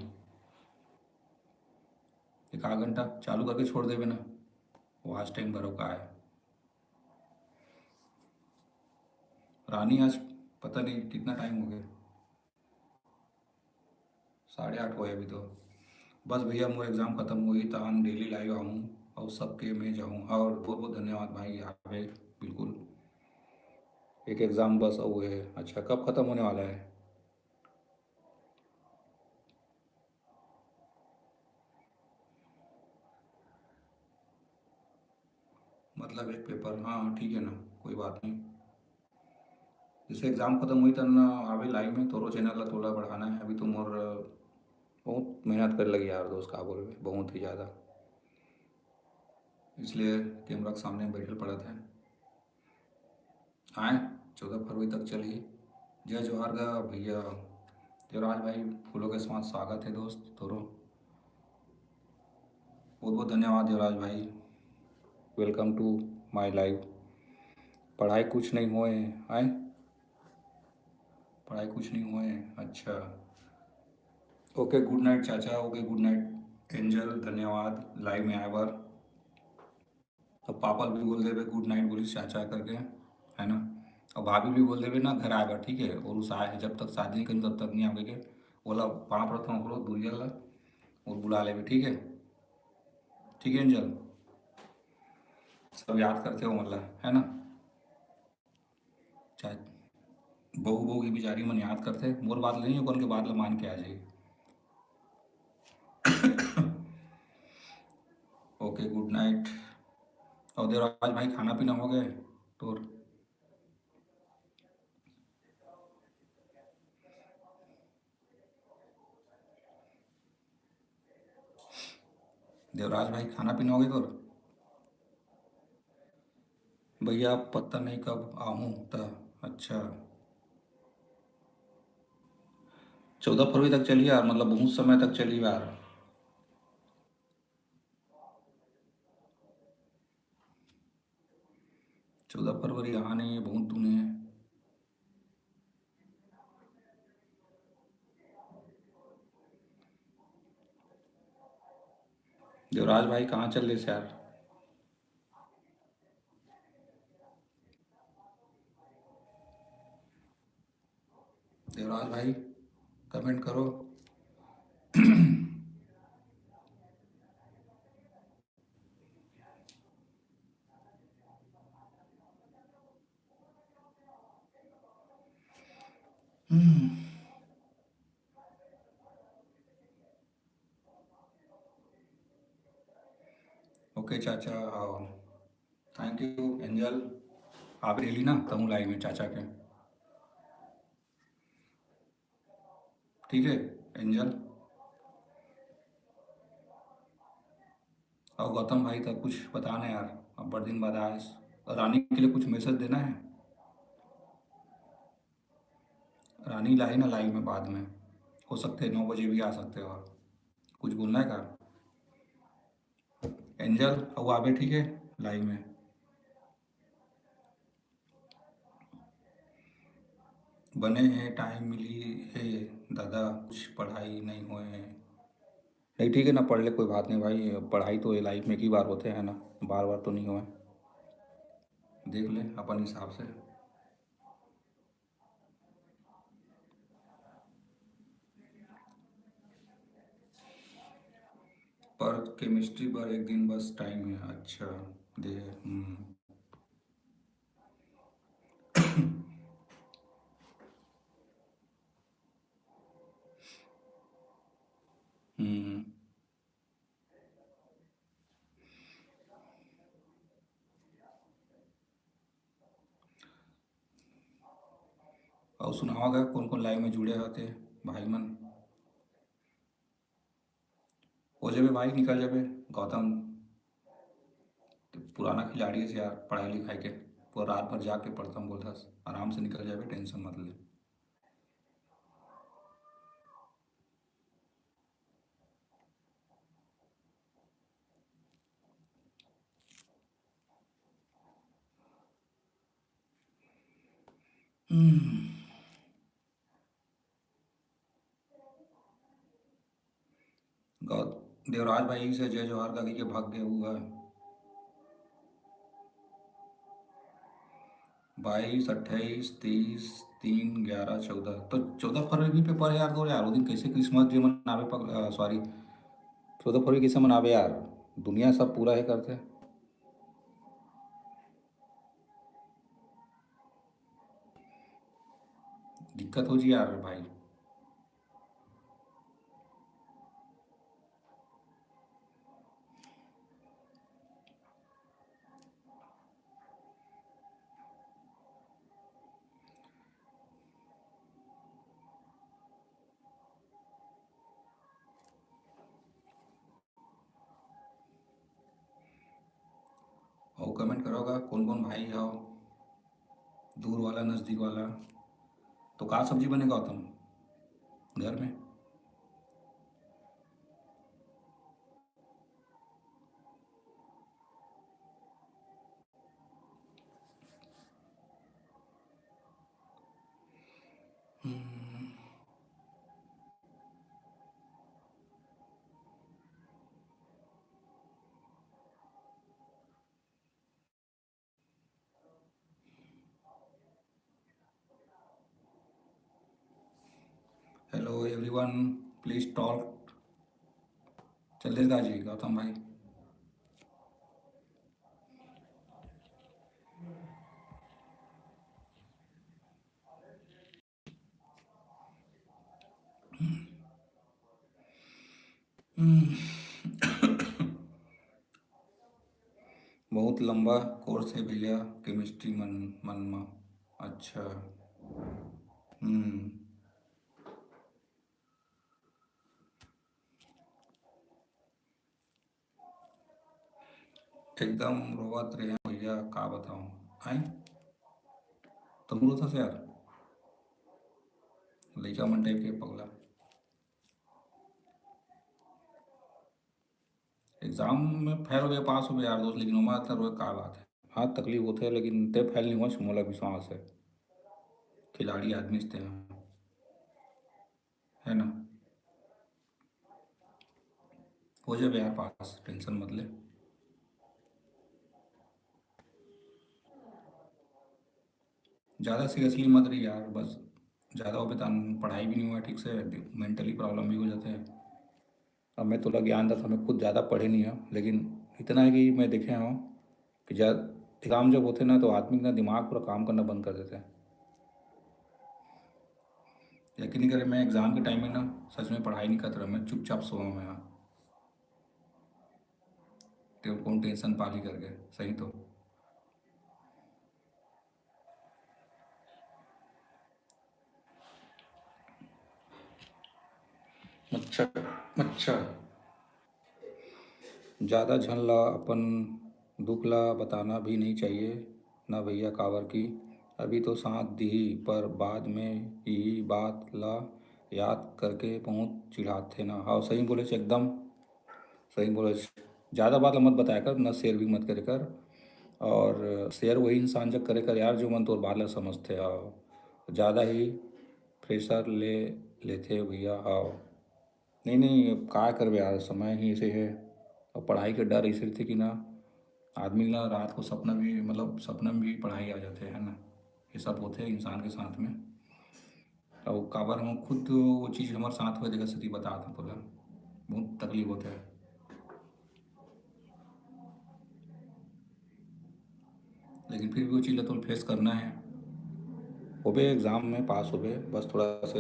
1 आध घंटा चालू करके छोड़ देवे ना, वॉच टाइम भरो का है। रानी आज पता नहीं कितना टाइम हो गया, 8:30 हुए अभी तो। बस भैया मोर एग्ज़ाम ख़त्म हुई तान डेली लाइव आऊँ और सबके में जाऊँ। और बहुत बहुत धन्यवाद भाई, आवे बिल्कुल। एक एग्ज़ाम बस और है। अच्छा, कब ख़त्म होने वाला है? मतलब एक पेपर, हाँ ठीक है ना, कोई बात नहीं। जैसे एग्ज़ाम ख़त्म हुई तन आवे लाइव में, तोरो चैनल ला थोड़ा बढ़ाना है। अभी तो मोर बहुत मेहनत कर लगी यार दोस्त, का बोलबे बहुत ही ज़्यादा। इसलिए कैमरा के सामने बैठल पड़ा था। आए 14 फरवरी तक चलिए। जय जोहार गा भैया। देवराज भाई, फूलों के साथ स्वागत है दोस्त तोरो। बहुत बहुत धन्यवाद देवराज भाई। Welcome to my life. पढ़ाई कुछ नहीं हुए आए, पढ़ाई कुछ नहीं हुए। अच्छा, ओके गुड नाइट चाचा, ओके गुड नाइट एंजल, धन्यवाद लाइव में आए बार। अब पापा भी बोल देवे गुड नाइट बोली चाचा करके, है ना। और भाभी भी बोल देवे ना घर आए बार, ठीक है। और उस आए जब तक शादी नहीं करी तब तक नहीं आवे के। बोला वहाँ पर तो करो दूरिया ला, और बुला लेवे, ठीक है। ठीक है एंजल, सब याद करते हो मतलब, है ना। चाहे बहू बहू की बेचारी मन याद करते, मोर बात नहीं हो के बाद ला मान के आ जाइए। Okay good night. और देवराज भाई, खाना पीना हो गए तो? देवराज भाई खाना पीना हो गया तो? भैया पता नहीं कब आऊँ त। अच्छा। 14 फरवरी तक चलिए यार, मतलब बहुत समय तक चलिए यार। 14 फरवरी यहाँ नहीं है, बहुत दूर है। देवराज भाई कहाँ चल रहे थे यार? देवराज भाई कमेंट करो। ओके चाचा आओ। Thank you angel. आप रेली ना तमु लाई में चाचा के। ठीक है एंजल। और गौतम भाई तक कुछ बताना यार। अब बड़े दिन बाद आए। और रानी के लिए कुछ मैसेज देना है। रानी लाई ना लाई में बाद में। हो सकते हैं 9 बजे भी आ सकते हो आप। कुछ बोलना है का? एंजल अब आवे ठीक है। लाई में। बने हैं टाइम मिली है। दादा कुछ पढ़ाई नहीं हुए हैं। नहीं ठीक है ना, पढ़ ले कोई बात नहीं भाई, पढ़ाई तो ये लाइफ में एक ही बार होते हैं ना। बार बार तो नहीं हुए। देख ले अपन हिसाब से। पर केमिस्ट्री पर एक दिन बस टाइम है। अच्छा। दे। हम्म। और सुनाओगा कौन कौन लाइव में जुड़े होते भाई मन? हो जाए भाई, निकल जाए गौतम। तो पुराना खिलाड़ी है यार, पढ़ाई लिखाई के। पूरा रात भर जाके पढ़ता हूँ बोलता। आराम से निकल जाए, टेंशन मत ले। गौ देवराज भाई से जय जवाहर का के भाग गए हुआ है। 22, 28, 30, 3, 11, 14 तो 14 फरवरी भी पेपर है यार दो यार। वो दिन कैसे क्रिसमस डे मनावे पग सॉरी। 14 फरवरी कैसे मनावे यार? दुनिया सब पूरा है करते। दिक्कत हो जी यार भाई। और कमेंट करोगा कौन कौन भाई हो? दूर वाला नज़दीक वाला। तो कहाँ सब्जी बनेगा तुम? घर में? Hello everyone, please talk. चलेगा जी गौतम भाई। बहुत लंबा कोर्स है भैया। केमिस्ट्री मन में। अच्छा। हम्म। एकदम रोवत रहे भैया, का बताऊं। आई तुम रो था से यार, लड़का मन टाइप के पगला। एग्जाम में फेल हो गया, पास हो गया यार दोस्त, लेकिन उमा था रोए का बात है। हाँ तकलीफ होते है, लेकिन ते फेल नहीं हुआ, मोला विश्वास है। खिलाड़ी आदमी थे, है ना। हो जाए यार पास, टेंशन मत ले। ज़्यादा सीरियसली मत रही यार, बस ज़्यादा हो बेता, पढ़ाई भी नहीं हुआ ठीक से, मेंटली प्रॉब्लम भी हो जाते हैं। अब मैं थोड़ा ज्ञान था, मैं खुद ज़्यादा पढ़े नहीं है, लेकिन इतना है कि मैं देखे हूँ कि ज़्यादा एग्जाम जब होते हैं ना, तो आदमी का दिमाग पूरा काम करना बंद कर देते हैं। यकीन नहीं करे, मैं एग्ज़ाम के टाइम में ना सच में पढ़ाई नहीं करता रहा, मैं चुपचाप सोया मैं यहाँ, तो कौन टेंशन पाली करके। सही तो। अच्छा। अच्छा। ज़्यादा झनला अपन दुखला बताना भी नहीं चाहिए ना भैया कावर की। अभी तो साथ दी, पर बाद में यही बात ला याद करके बहुत चिढ़ाते ना। हाँ सही बोले छे, एकदम सही बोले छे। ज़्यादा बात मत बताया कर ना, शेयर भी मत करे कर। और शेयर वही इंसान जब करे कर यार जो मन तोर बात ला समझते आओ। ज़्यादा ही प्रेशर ले लेते भैया आओ। नहीं नहीं, अब का करबे यार, समय ही ऐसे है। और पढ़ाई के डर ऐसे थे कि ना, आदमी ना रात को सपना भी, मतलब सपना में भी पढ़ाई आ जाते हैं ना। ये सब होते हैं इंसान के साथ में। और काबर हम खुद वो चीज़ हमारे साथ हुए देखा सती बता था बोला, बहुत तकलीफ होता है। लेकिन फिर भी वो चीज़ तो फेस करना है। हो बे एग्ज़ाम में पास हो बे, बस थोड़ा सा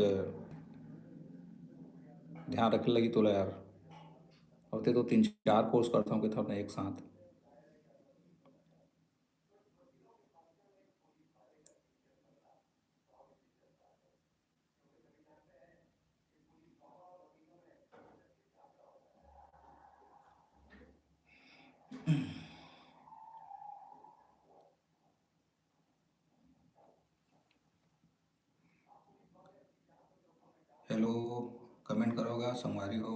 ध्यान रखने लगी तो यार। होते तो 3-4 कोर्स करता हूँ कि था अपने एक साथ। हेलो, कमेंट करोगा संगवारी हो।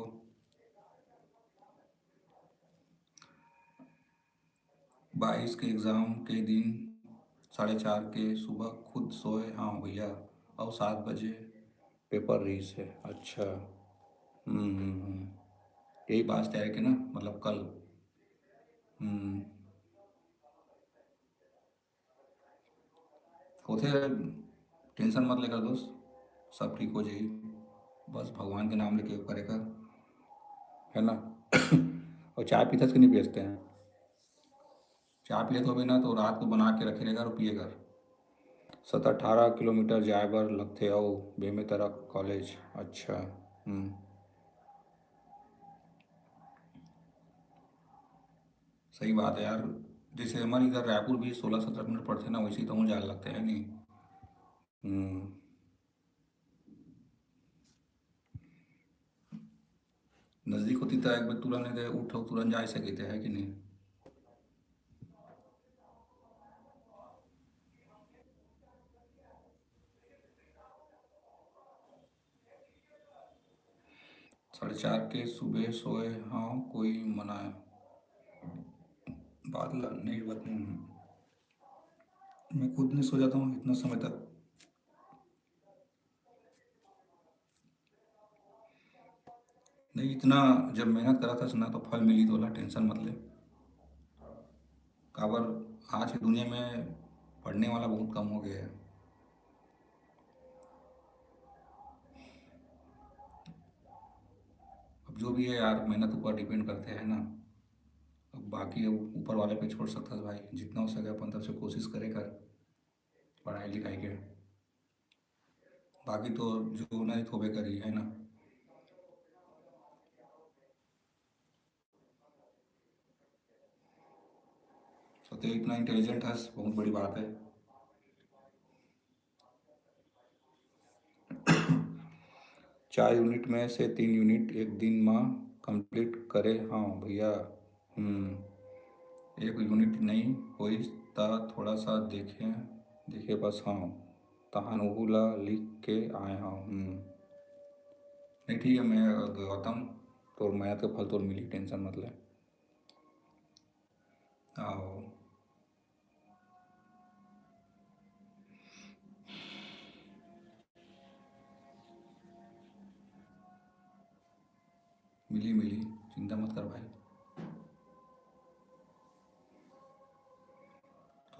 22 के एग्ज़ाम के दिन 4:30 के सुबह खुद सोए हाँ भैया। और 7 बजे पेपर रीस है। अच्छा। यही बात तय है कि ना, मतलब कल। हम्म, होते हैं। टेंशन मत लेकर दोस्त, सब ठीक हो जाएगी। बस भगवान के नाम लेके करेगा, है ना। और चाय पीते कि नहीं बेचते हैं। चाय पिए तो भी ना, तो रात को बना के रखे रहेगा और पिएगा। 17-18 किलोमीटर जाए बर लगते आओ बेमे तेरा कॉलेज। अच्छा। हम्म, सही बात है यार। जैसे हमारे इधर रायपुर भी 16-17 मिनट पड़ते हैं ना, वैसे ही तो हम जाने लगते हैं नहीं। हम्म, नज़दीक होती तो एक बार तुरंत उठो तुरंत जा सकते हैं कि नहीं। 4:30 के सुबह सोए हाँ कोई मनाए बात नहीं बात नहीं। मैं खुद नहीं सो जाता हूँ इतना समय तक। नहीं इतना, जब मेहनत करा था ना तो फल मिली तो वाला टेंशन मत ले। काबर आज की दुनिया में पढ़ने वाला बहुत कम हो गया है। अब जो भी है यार, मेहनत ऊपर डिपेंड करते हैं ना। अब बाकी अब ऊपर वाले पे छोड़ सकता है भाई, जितना हो सके अपन तरफ से कोशिश करे कर पढ़ाई लिखाई के। बाकी तो जो होना है थोबे करी है ना। तो इतना इंटेलिजेंट है, बहुत बड़ी बात है। 4 यूनिट में से 3 यूनिट एक दिन में कंप्लीट करे हाँ भैया। हम्म, एक यूनिट नहीं होई ता थोड़ा सा देखे देखे बस हाँ तहान उहुला लिख के आए हाँ नहीं ठीक है मैं गौतम तो मेहनत का फल तो मिली टेंशन मत ले। आओ मिली मिली चिंता मत कर भाई।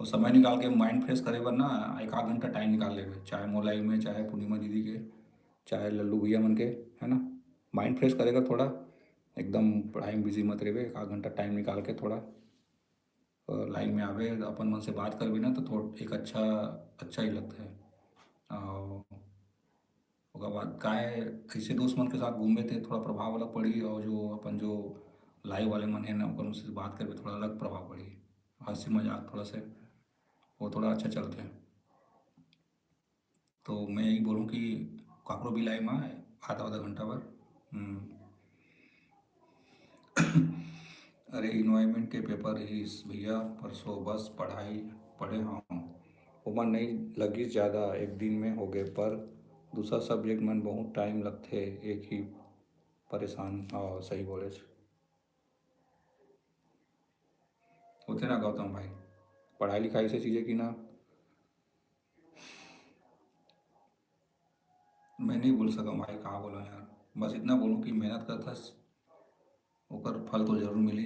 तो समय निकाल के माइंड फ्रेश करे वरना एक आध घंटा टाइम निकाल लेवे चाहे मोलाई में चाहे पूर्णिमा दीदी के चाहे लल्लू भैया मन के है ना। माइंड फ्रेश करेगा थोड़ा एकदम पढ़ाई में बिजी मत रहे एक आध घंटा टाइम निकाल के थोड़ा लाइन में आवे अपन मन से बात कर भी ना तो थोड़ा एक अच्छा अच्छा ही लगता है। और ओकर बाद का है ऐसे दोस्त मन के साथ घूमे थे थोड़ा प्रभाव अलग पड़ी और जो अपन जो लाइव वाले मन है ना ओकर उनसे बात करके थोड़ा अलग प्रभाव पड़ी हंसी मजाक थोड़ा से वो थोड़ा अच्छा चलते हैं। तो मैं यही बोलूँ कि काकरो भी लाइव में आधा आधा घंटा भर हम्म, अरे इन्वायरमेंट के पेपर ही भैया परसों बस पढ़ाई पढ़े हाँ उमर नहीं लगी ज़्यादा एक दिन में हो गए पर दूसरा सब्जेक्ट में बहुत टाइम लगते एक ही परेशान हाँ सही बोले छे। होते ना गौतम भाई पढ़ाई लिखाई से चीज़ें कि ना मैं नहीं बोल सका भाई कहाँ बोला यार बस इतना बोलूँ कि मेहनत करता ओकर फल तो जरूर मिली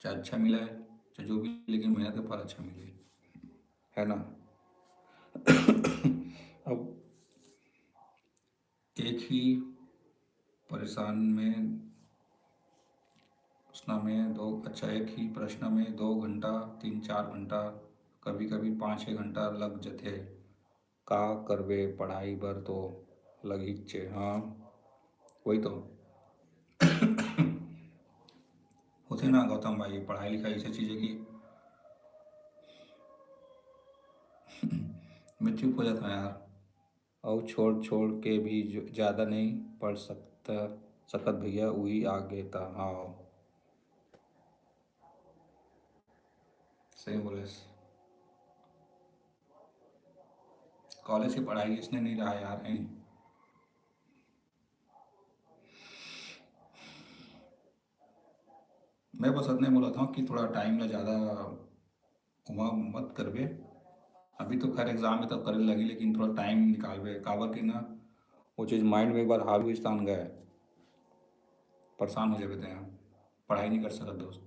चाहे अच्छा मिला है चाहे जो भी लेकिन मेहनत का फल अच्छा मिले है ना। अब एक ही परेशान में प्रश्न में दो अच्छा एक ही प्रश्न में 2 घंटा 3 4 घंटा कभी कभी 5 6 घंटा लग जाते का करबे पढ़ाई बर तो लगी चे हाँ वही तो होते ना गौतम भाई पढ़ाई लिखाई ऐसी चीज़ें कि मैं चुप हो जाता हूँ यार और छोड़ छोड़ के भी ज़्यादा नहीं पढ़ सकता सकत भैया वही आगे था हाँ सही बोले। कॉलेज की पढ़ाई इसने नहीं रहा यार है नहीं। मैं बस इतने बोला था कि थोड़ा टाइम ला ज़्यादा घुमा मत करबे अभी तो खैर एग्जाम में तो करे लगी लेकिन थोड़ा टाइम निकालबे काबर कि ना वो चीज़ माइंड में एक बार हावी स्थान गए परेशान हो जाते हैं पढ़ाई नहीं कर सकत दोस्त।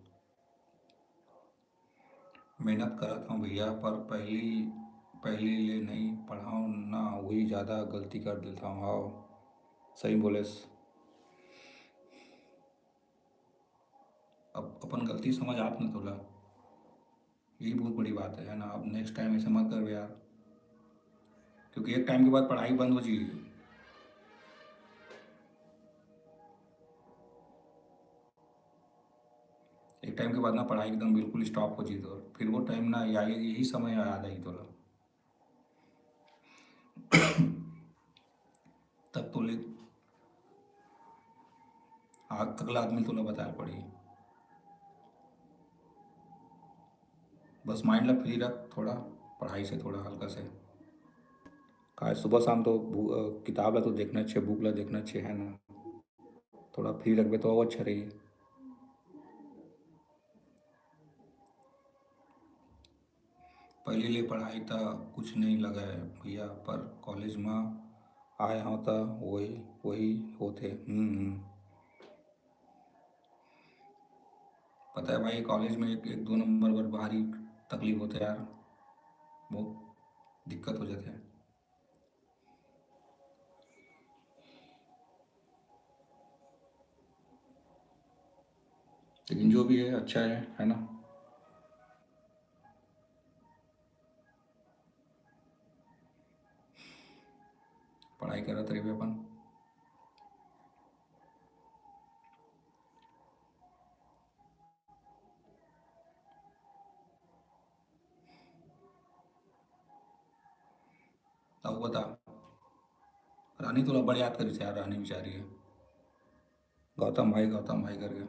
मेहनत करत हूँ भैया पर पहली पहली ले नहीं पढ़ाऊँ ना वही ज़्यादा गलती कर देता हूँ हाँ सही बोले। अब अपन गलती समझ आप ना तोला यही बहुत बड़ी बात है ना। अब नेक्स्ट टाइम ऐसे मत कर यार क्योंकि एक टाइम के बाद पढ़ाई बंद हो जाएगी। एक टाइम के बाद ना पढ़ाई एकदम बिल्कुल स्टॉप हो जाए तो फिर वो टाइम ना या यही समय याद आई तो तब तो ले अगला आदमी तो बताया पड़ी बस माइंड ला फ्री रख थोड़ा पढ़ाई से थोड़ा हल्का से का सुबह शाम तो किताब ला तो देखना चाहिए बुक ला देखना चाहिए है ना थोड़ा फ्री रखबे तो और अच्छा रही। पहले ले पढ़ाई था कुछ नहीं लगा है भैया पर कॉलेज में आए हाँ था वही वही होते पता है भाई कॉलेज में एक दो नंबर पर भारी तकलीफ होता है यार बहुत दिक्कत हो जाते हैं लेकिन जो भी है अच्छा है ना। पढ़ाई करत रहे अपन अब बता रानी तो बड़े याद करी यार रानी बेचारी है गौतम भाई करके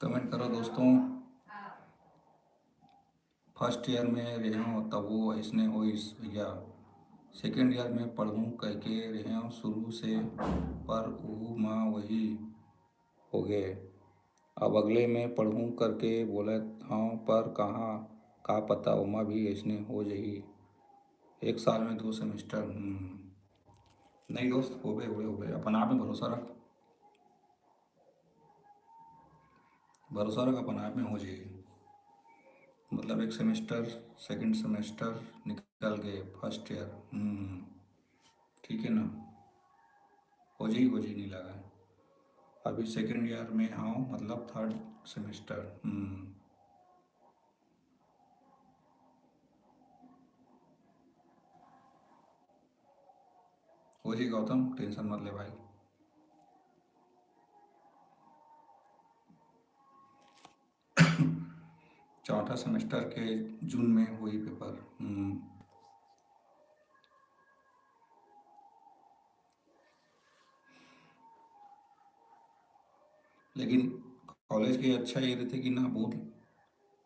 कमेंट करो दोस्तों। फर्स्ट ईयर में रहे तब वो ऐसने हो इस भैया, सेकेंड ईयर में पढ़ूँ कह के रहे शुरू से, पर ऊ माँ वही हो गए। अब अगले में पढ़ूँ करके बोले हाँ, पर कहाँ का पता उमा भी ऐसने हो जही। एक साल में 2 सेमेस्टर। नहीं दोस्त, हो गए अपन आप में भरोसा रख, भरोसा रख अपन आप में हो जाएगी। मतलब एक सेमेस्टर, सेकंड सेमेस्टर निकल गए, फर्स्ट ईयर। ठीक है ना, हो जाई नहीं लगा है। अभी सेकंड ईयर में हाँ, मतलब थर्ड सेमेस्टर। हो जाएगा गौतम, टेंशन मत ले भाई। चौथा सेमेस्टर के जून में हुई पेपर। लेकिन कॉलेज के अच्छा ये रहते कि ना, बहुत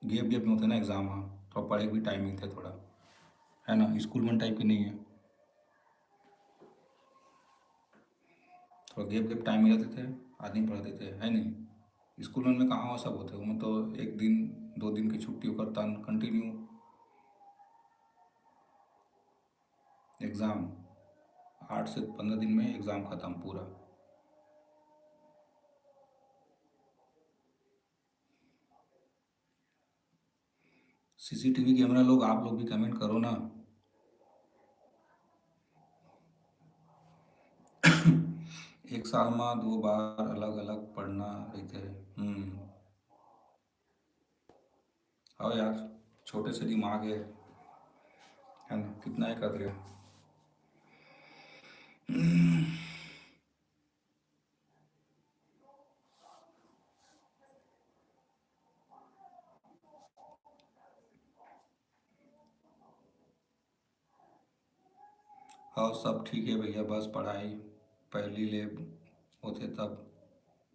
गैप गैप में होते ना एग्ज़ाम। हाँ, थोड़ा पढ़े भी टाइमिंग थे थोड़ा, है ना, स्कूल में टाइप की नहीं है। थोड़ा गैप गैप टाइम में रहते थे, आदमी पढ़ते थे, है नहीं। स्कूल में कहाँ वो सब होते, वो तो एक दिन 2 दिन की छुट्टी होकर कंटिन्यू एग्ज़ाम, 8 से 15 दिन में एग्ज़ाम ख़त्म पूरा। सीसीटीवी कैमरा लोग, आप लोग भी कमेंट करो ना। एक साल में 2 बार अलग अलग पढ़ना रहते हैं। आओ यार, छोटे से दिमाग है ना, कितना ही कर रहे हो। हाँ सब ठीक है भैया, बस पढ़ाई पहली ले होते तब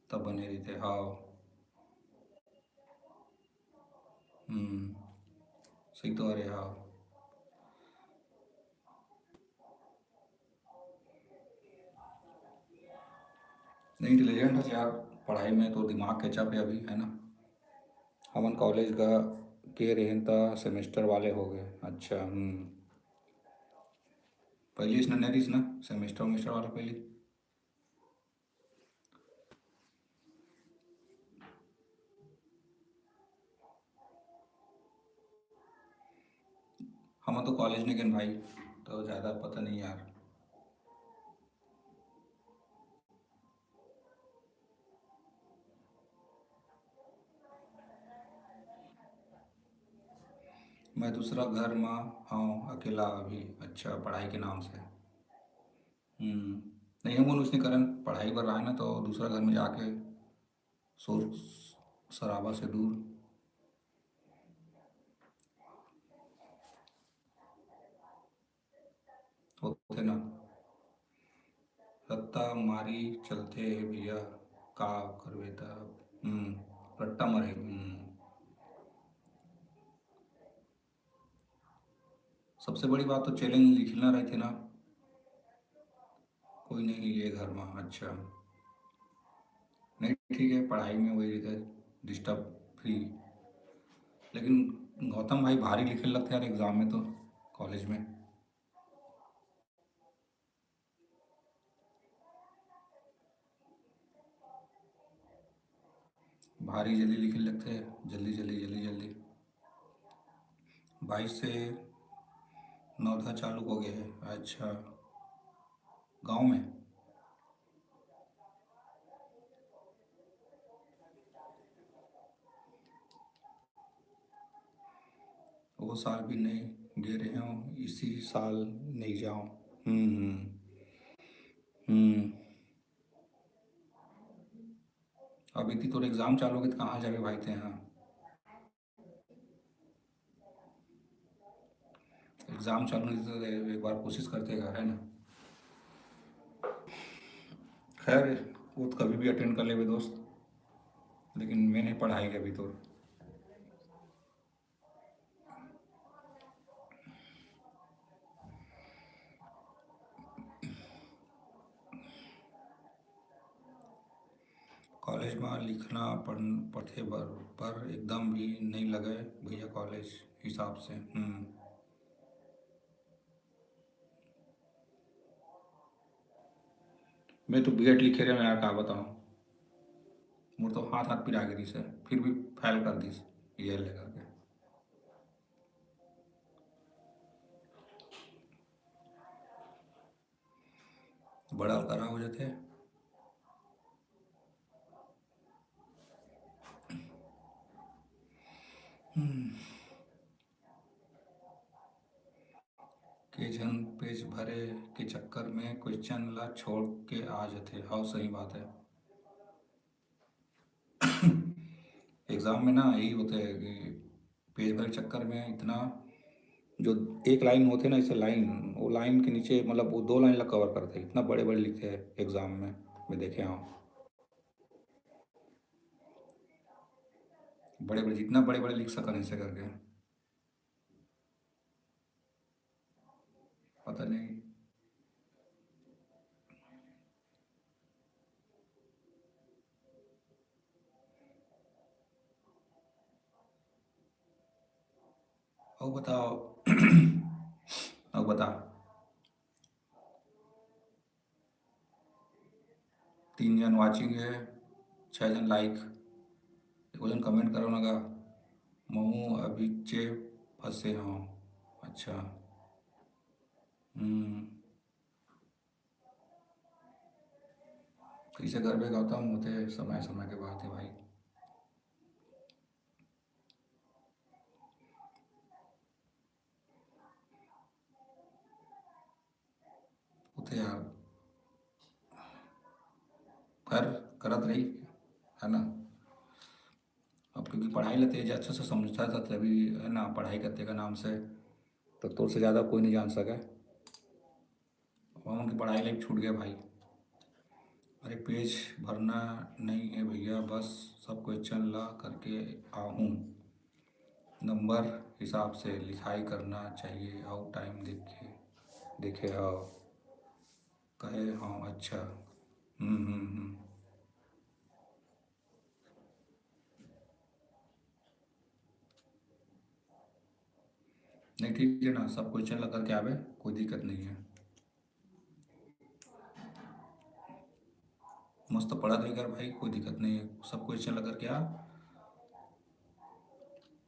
तब बने रहते। हाँ। हम्म। सही तो, अरे हाँ। नहीं, इंटेलिजेंट है यार, पढ़ाई में तो दिमाग कैचअप है अभी, है ना। हमन कॉलेज का के रहें था, सेमेस्टर वाले हो गए। अच्छा। पहली इसने नहीं रही ना, सेमेस्टर वेमेस्टर वाला पहली। हम तो कॉलेज नहीं गए भाई, तो ज़्यादा पता नहीं यार। मैं दूसरा घर में हाँ, अकेला अभी। अच्छा, पढ़ाई के नाम से। नहीं, हम उसने करन पढ़ाई कर रहा है ना, तो दूसरा घर में जाके शोर शराबा से दूर होते ना। रत्ता मारी चलते भैया, का करवे तब। रट्टा मारे। सबसे बड़ी बात तो चैलेंज लिखना रहे थे ना। कोई नहीं ये घर में। अच्छा। नहीं ठीक है, पढ़ाई में वही रहता है, डिस्टर्ब फ्री। लेकिन गौतम भाई भारी लिखे लगते हैं यार एग्ज़ाम में तो, कॉलेज में। भारी जल्दी लिखे लगते हैं, जल्दी जल्दी जल्दी जल्दी। 22 से 9 चालू हो गए हैं। अच्छा। गांव में। वो साल भी नहीं गे रहे हो, इसी साल नहीं जाओ। हम्म। अब इतनी तो एग्ज़ाम चालू हो गए तो कहाँ जाके भाई थे यहाँ। एग्ज़ाम चालू नहीं तो एक बार कोशिश करते है ना। खैर, वो तो कभी भी अटेंड कर लेवे दोस्त, लेकिन मैंने पढ़ाई की अभी तो। कॉलेज में लिखना पढ़े पर एकदम भी नहीं लगे भैया कॉलेज हिसाब से। मैं तो बीएड लिखे रहे यार, का बताऊँ। मोर तो हाथ हाथ पिरा गिरी से, फिर भी फेल कर दी ये लेकर के। बड़ा करा हो जाते। के जन पेज भरे के चक्कर में क्वेश्चन ला छोड़ के आ जाते। हाँ सही बात है। एग्ज़ाम में ना यही होता है कि पेज भरे चक्कर में इतना, जो एक लाइन होते हैं ना, जैसे लाइन, वो लाइन के नीचे मतलब वो दो लाइन ला कवर करते हैं, इतना बड़े बड़े लिखते हैं एग्ज़ाम में। मैं देखे हाँ, बड़े बड़े, जितना बड़े बड़े लिख सकन ऐसे करके। पता नहीं। और बताओ। और बता। 3 जन वाचिंग है, 6 जन लाइक, एको जन कमेंट करो ना का। मऊ अभिचे फंसे हों। अच्छा। हम्म। कैसे घर पे गौतम होते समय समय के बात है भाई। होते यार, कर करत रही, है ना। अब क्योंकि पढ़ाई ला तेज अच्छे से समझता था तभी, है ना, पढ़ाई करते का नाम से तो तोर से ज़्यादा कोई नहीं जान सका। और उनकी पढ़ाई लाइफ छूट गया भाई। अरे पेज भरना नहीं है भैया, बस सब क्वेश्चन ला करके आहूँ, नंबर हिसाब से लिखाई करना चाहिए और टाइम देखे देखे हाँ। कहे हाँ अच्छा। हम्म। नहीं ठीक है ना, सब क्वेश्चन ला करके आवे, कोई दिक्कत नहीं है। मस्त पढ़ा रही कर भाई, कोई दिक्कत नहीं है, सब क्वेश्चन ला करके आ।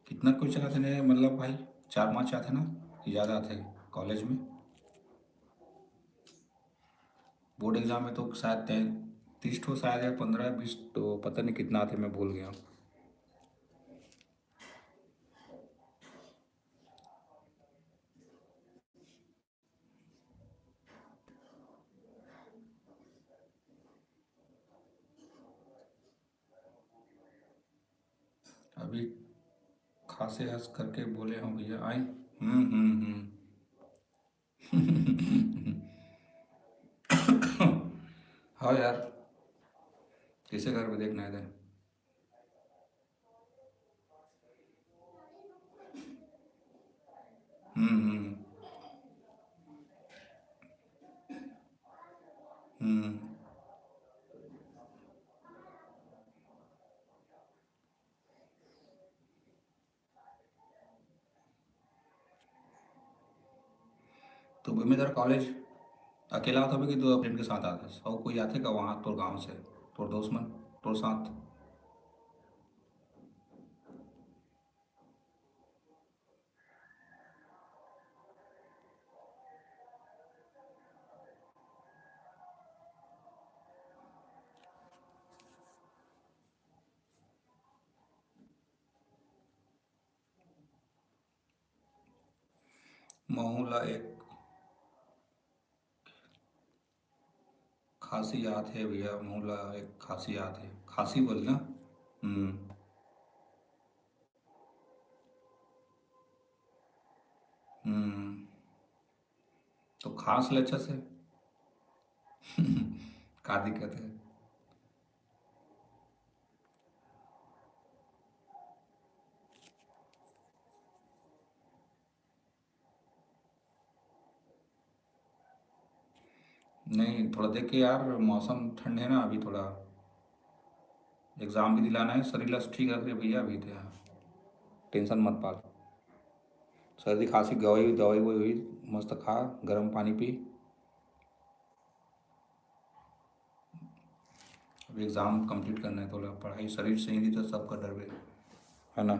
कितना क्वेश्चन आते हैं मतलब भाई, 4-5 आते ना कि ज़्यादा आते कॉलेज में। बोर्ड एग्जाम में तो शायद 30 ठो शायद, या 15-20 तो पता नहीं कितना आते, मैं भूल गया। अभी खासे हंस करके बोले हाँ भैया आए। हम्म। हाँ यार, कैसे घर पे देखना है। हम्म। हम्म। तो मैं तेरा कॉलेज अकेला आता कि तो फ्रेंड के साथ आता और कोई आते का वहाँ तोर गाँव से, तोर दोस्त मन तोर साथ। महू ला एक खासी याद है भैया, महू ला एक खासी याद है, खासी बोल ना। हम्म। हम्म। तो खास ले अच्छा से। का दिक्कत है। नहीं, थोड़ा देख के यार, मौसम ठंड है ना अभी थोड़ा। एग्ज़ाम भी दिलाना है, शरीर ठीक रख रहे भैया अभी तो यार। टेंशन मत पाल। सर्दी खांसी गवाई दवाई वही हुई, मस्त खा, गर्म पानी पी। अभी एग्ज़ाम कंप्लीट करना है, थोड़ा पढ़ाई शरीर सही नहीं तो सबका डर है ना।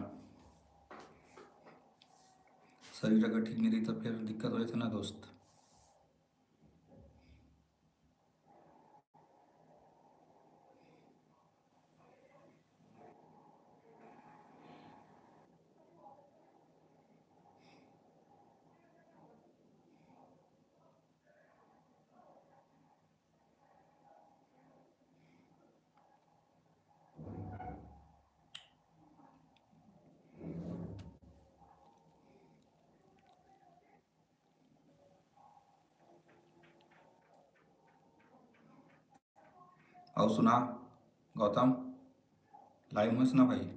शरीर अगर ठीक नहीं रही तो फिर दिक्कत हो जाती है ना दोस्त। और सुना गौतम, लाइव में सुना भाई।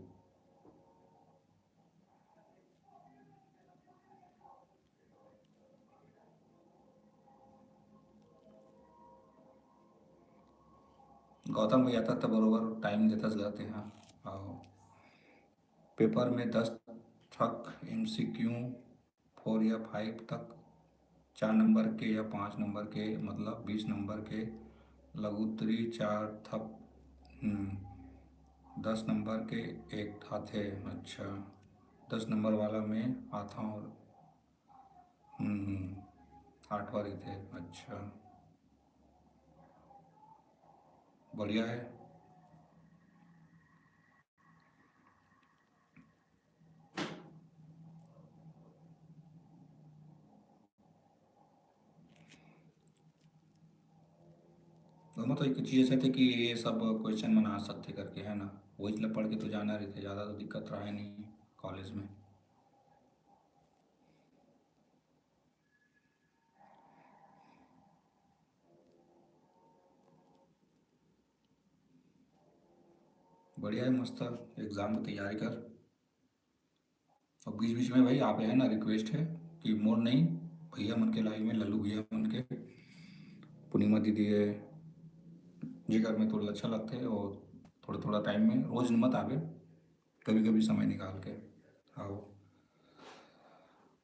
गौतम भैया आता था बरोबर टाइम देताच जाते हैं। हाँ, पेपर में 10 तक MCQ, 4 या 5 तक, 4 नंबर के या 5 नंबर के, मतलब 20 नंबर के। लघुत्तरी 4 थप। 10 नंबर के एक आते। अच्छा, 10 नंबर वाला में आता और 8 वाले थे। अच्छा, बढ़िया है। दोनों तो एक चीज़ ऐसे थे कि ये सब क्वेश्चन बना सकते करके, है ना। वो इसलिए पढ़ के तो जाना रहे थे, ज़्यादा तो दिक्कत रहा है नहीं कॉलेज में। बढ़िया है, मस्त एग्ज़ाम की तैयारी कर। और बीच बीच में भाई आप है ना, रिक्वेस्ट है कि मोर नहीं, भैया मन के लाइव में, लल्लू भैया मन के, पूर्णिमा दीदी है, जिगर में थोड़ा अच्छा लगते हैं। और थोड़ा थोड़ा टाइम में रोज मत आवे, कभी कभी समय निकाल के आओ।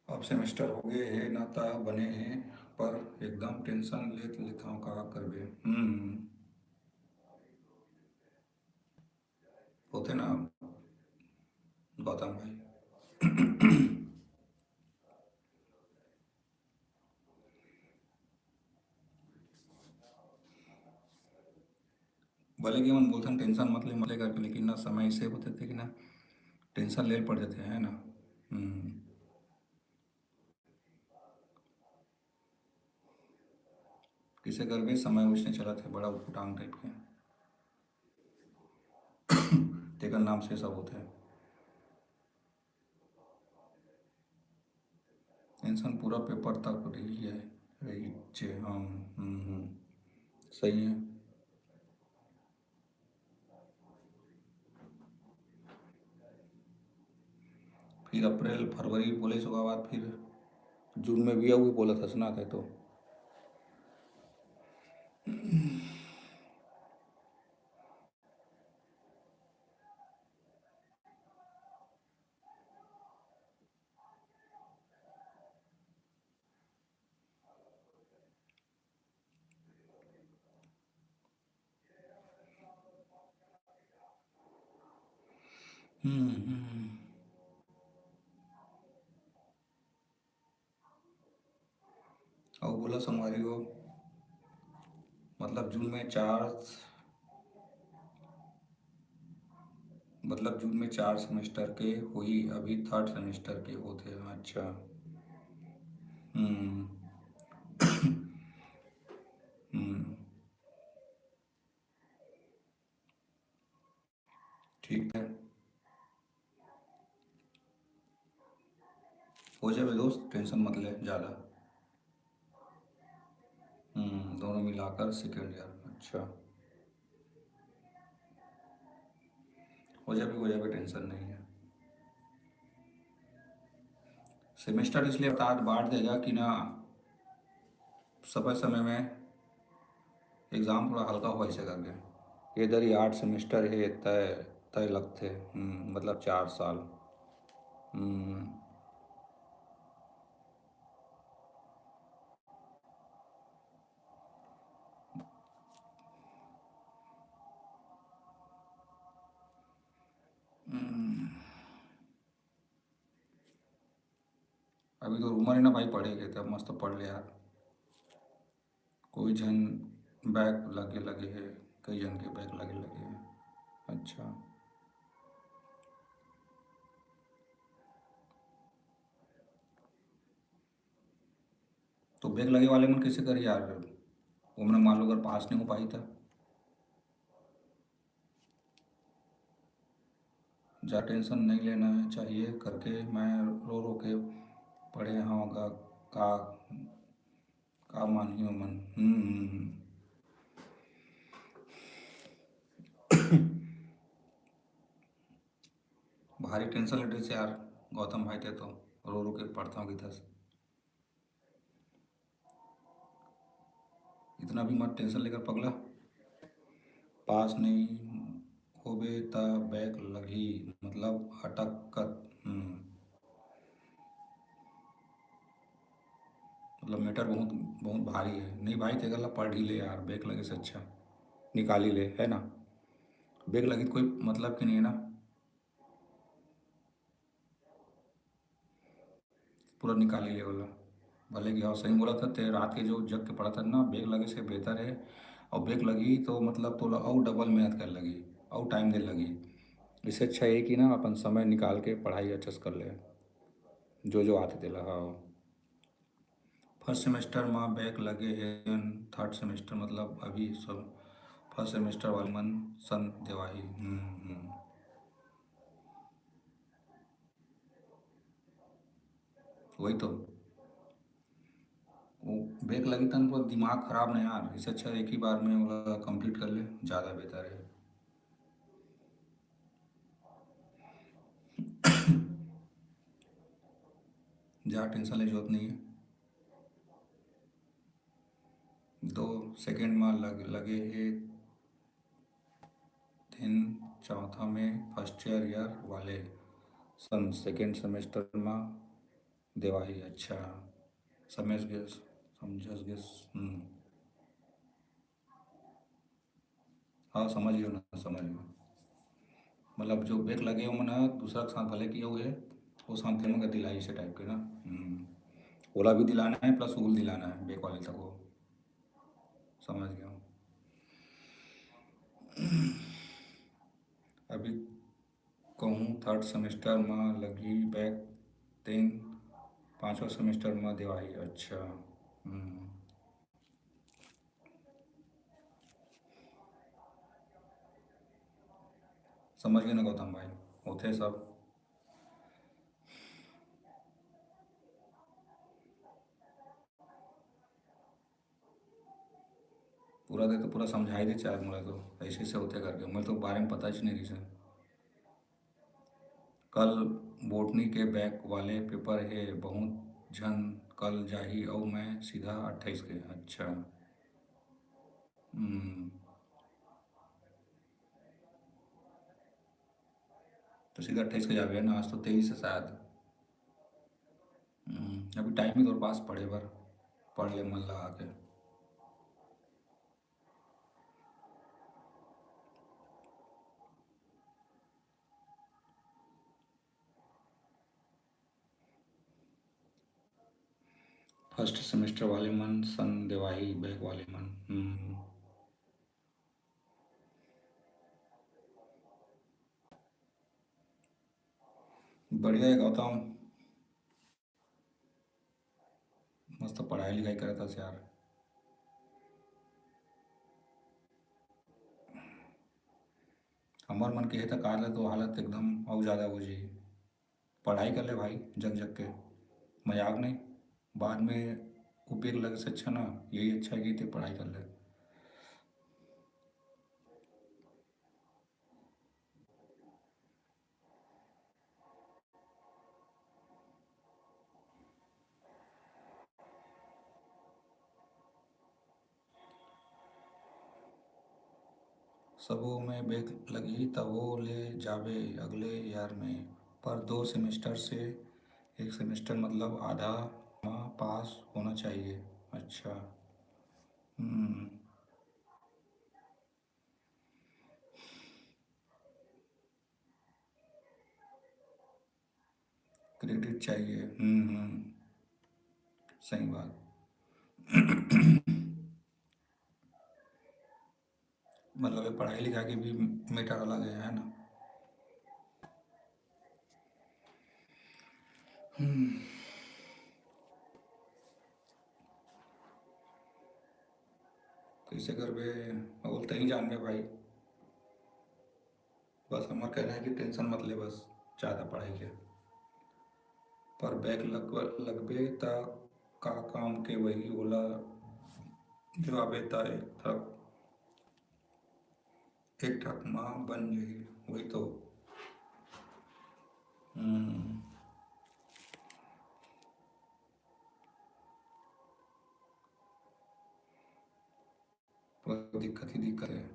अब सेमेस्टर हो गए हैं, नाता बने हैं, पर एकदम टेंशन लेता हूँ का करबे। होते ना गौतम भाई। भले कि मन बोलते टेंशन मत ले करके, लेकिन ना समय ऐसे होते थे कि ना टेंशन ले पड़ जाते हैं ना। हम्म। किसे कर गए समय उसने चला थे, बड़ा उटपटांग टाइप के। तेकर नाम से सब होते हैं। टेंशन पूरा पेपर तक रही है। रही छे हम। सही है। फिर अप्रैल फरवरी बोले सो के बाद फिर जून में भी वही बोला था, सुना था तो। हम्म। और बोला संगवारी को, मतलब जून में चार, मतलब जून में 4 सेमेस्टर के हुई, अभी थर्ड सेमेस्टर के होते हैं। अच्छा। हम्म। हम्म। ठीक है। हो जाए दोस्त, टेंशन मत ले ज़्यादा। दोनों मिलाकर सेकेंड ईयर। अच्छा, हो जाए, टेंशन नहीं है। सेमेस्टर इसलिए बता बांट देगा कि ना, समय समय में एग्ज़ाम थोड़ा हल्का हुआ ऐसे करके। इधर ही 8 सेमेस्टर है, तय तय लगते, मतलब 4 साल। हम्म, अभी तो उम्र है ना भाई, पढ़े गए थे, मस्त पढ़ ले यार। कोई जन बैग लगे लगे है, कई जन के बैग लगे लगे हैं। अच्छा। तो बैग लगे वाले मन कैसे कर यार, वो मैंने मान लो अगर पास नहीं हो पाई था। ज़्यादा टेंशन नहीं लेना है चाहिए करके, मैं रो रो के पढ़े हाँ का का मानियो मन। भारी टेंशन लेते से यार, गौतम भाई थे तो रो रो के पढ़ता हूँ किधर से। इतना भी मत टेंशन लेकर पगला। पास नहीं होबे त बैक लगी, मतलब अटक कर। मतलब मैटर बहुत बहुत भारी है। नहीं भाई तेगला पढ़ ही ले यार, बैक लगे से अच्छा निकाल ही ले, है ना। बैक लगी तो कोई मतलब की नहीं है ना। पूरा निकाल ही ले वाला। भले कि हाँ सही बोला था ते, रात के जो जग के पढ़ा था ना, बैक लगे से बेहतर है। और बैक लगी तो मतलब तो और डबल मेहनत कर लगी, और टाइम दे लगी। इससे अच्छा है कि ना अपन समय निकाल के पढ़ाई अच्छे से कर ले, जो जो आते थे हाँ। फर्स्ट सेमेस्टर में बैक लगे हैं, थर्ड सेमेस्टर मतलब अभी सब फर्स्ट सेमेस्टर वाले मन सन देवाही। वही तो। वो बैक लगी तन पूरा दिमाग खराब नहीं यार, इससे अच्छा एक ही बार में वो कंप्लीट कर ले, ज़्यादा बेहतर है। ज़्यादा टेंशन लेने की जरूरत नहीं है। 2 सेकेंड में लगे है। दिन चौथा में फर्स्ट ईयर वाले सन सेकेंड सेमेस्टर में देवाही। अच्छा, समझ गए, समझ गए। हाँ समझ गयो ना, समझ गयो। मतलब जो बैक लगे हो मना दूसरा के साथ भले किया हुए है, वो साथ में का दिलाई से टाइप के ना। ओला भी दिलाना है प्लस ऊल दिलाना है बैक वाले तक को। समझ गया हूँ। अभी कहूँ थर्ड सेमेस्टर में लगी बैक, तीन पाँचवा सेमेस्टर में दिवाही। अच्छा। हम्म, समझ गए ना गौतम भाई, होते सब। पूरा दे तो पूरा समझाई दे चार मुझे तो ऐसे ऐसे होते करके, मुझे तो बारे में पता ही नहीं रही सर। कल बोटनी के बैक वाले पेपर है बहुत झन, कल जाही और मैं सीधा 28 के। अच्छा। हम्म, तो सीधा 28 के जावे है ना, आज तो 23 है शायद। अभी टाइम ही तो पास पढ़े बार, पढ़ ले मन लगा के। फर्स्ट सेमेस्टर वाले मन सन देवाही, बैक वाले मन। बढ़िया है गौतम, मस्त पढ़ाई लिखाई करता था यार। हमार मन के तक हालत तो हालत एकदम और ज़्यादा हो जी। पढ़ाई कर ले भाई जग जग के, मजाक नहीं। बाद में उपयोग लगे से अच्छा ना, यही अच्छा है कि ते पढ़ाई कर ले। सबो में बेग लगी तबो ले जाबे अगले ईयर में, पर 2 सेमेस्टर से 1 सेमेस्टर मतलब आधा माह पास होना चाहिए। अच्छा। हम्म। क्रेडिट चाहिए। सही बात। मतलब ये पढ़ाई लिखाई की भी मैटर अलग है ना। कैसे करबे और तही जानबे भाई। बस हमार कहना है कि टेंशन मत ले बस ज़्यादा पढ़ाई के। पर बैक लगबे त का काम के वही होला जवाबे त एक ठक माँ बन जाई वही तो। हम्म। पूरा दिक्कत ही दिक्कत है।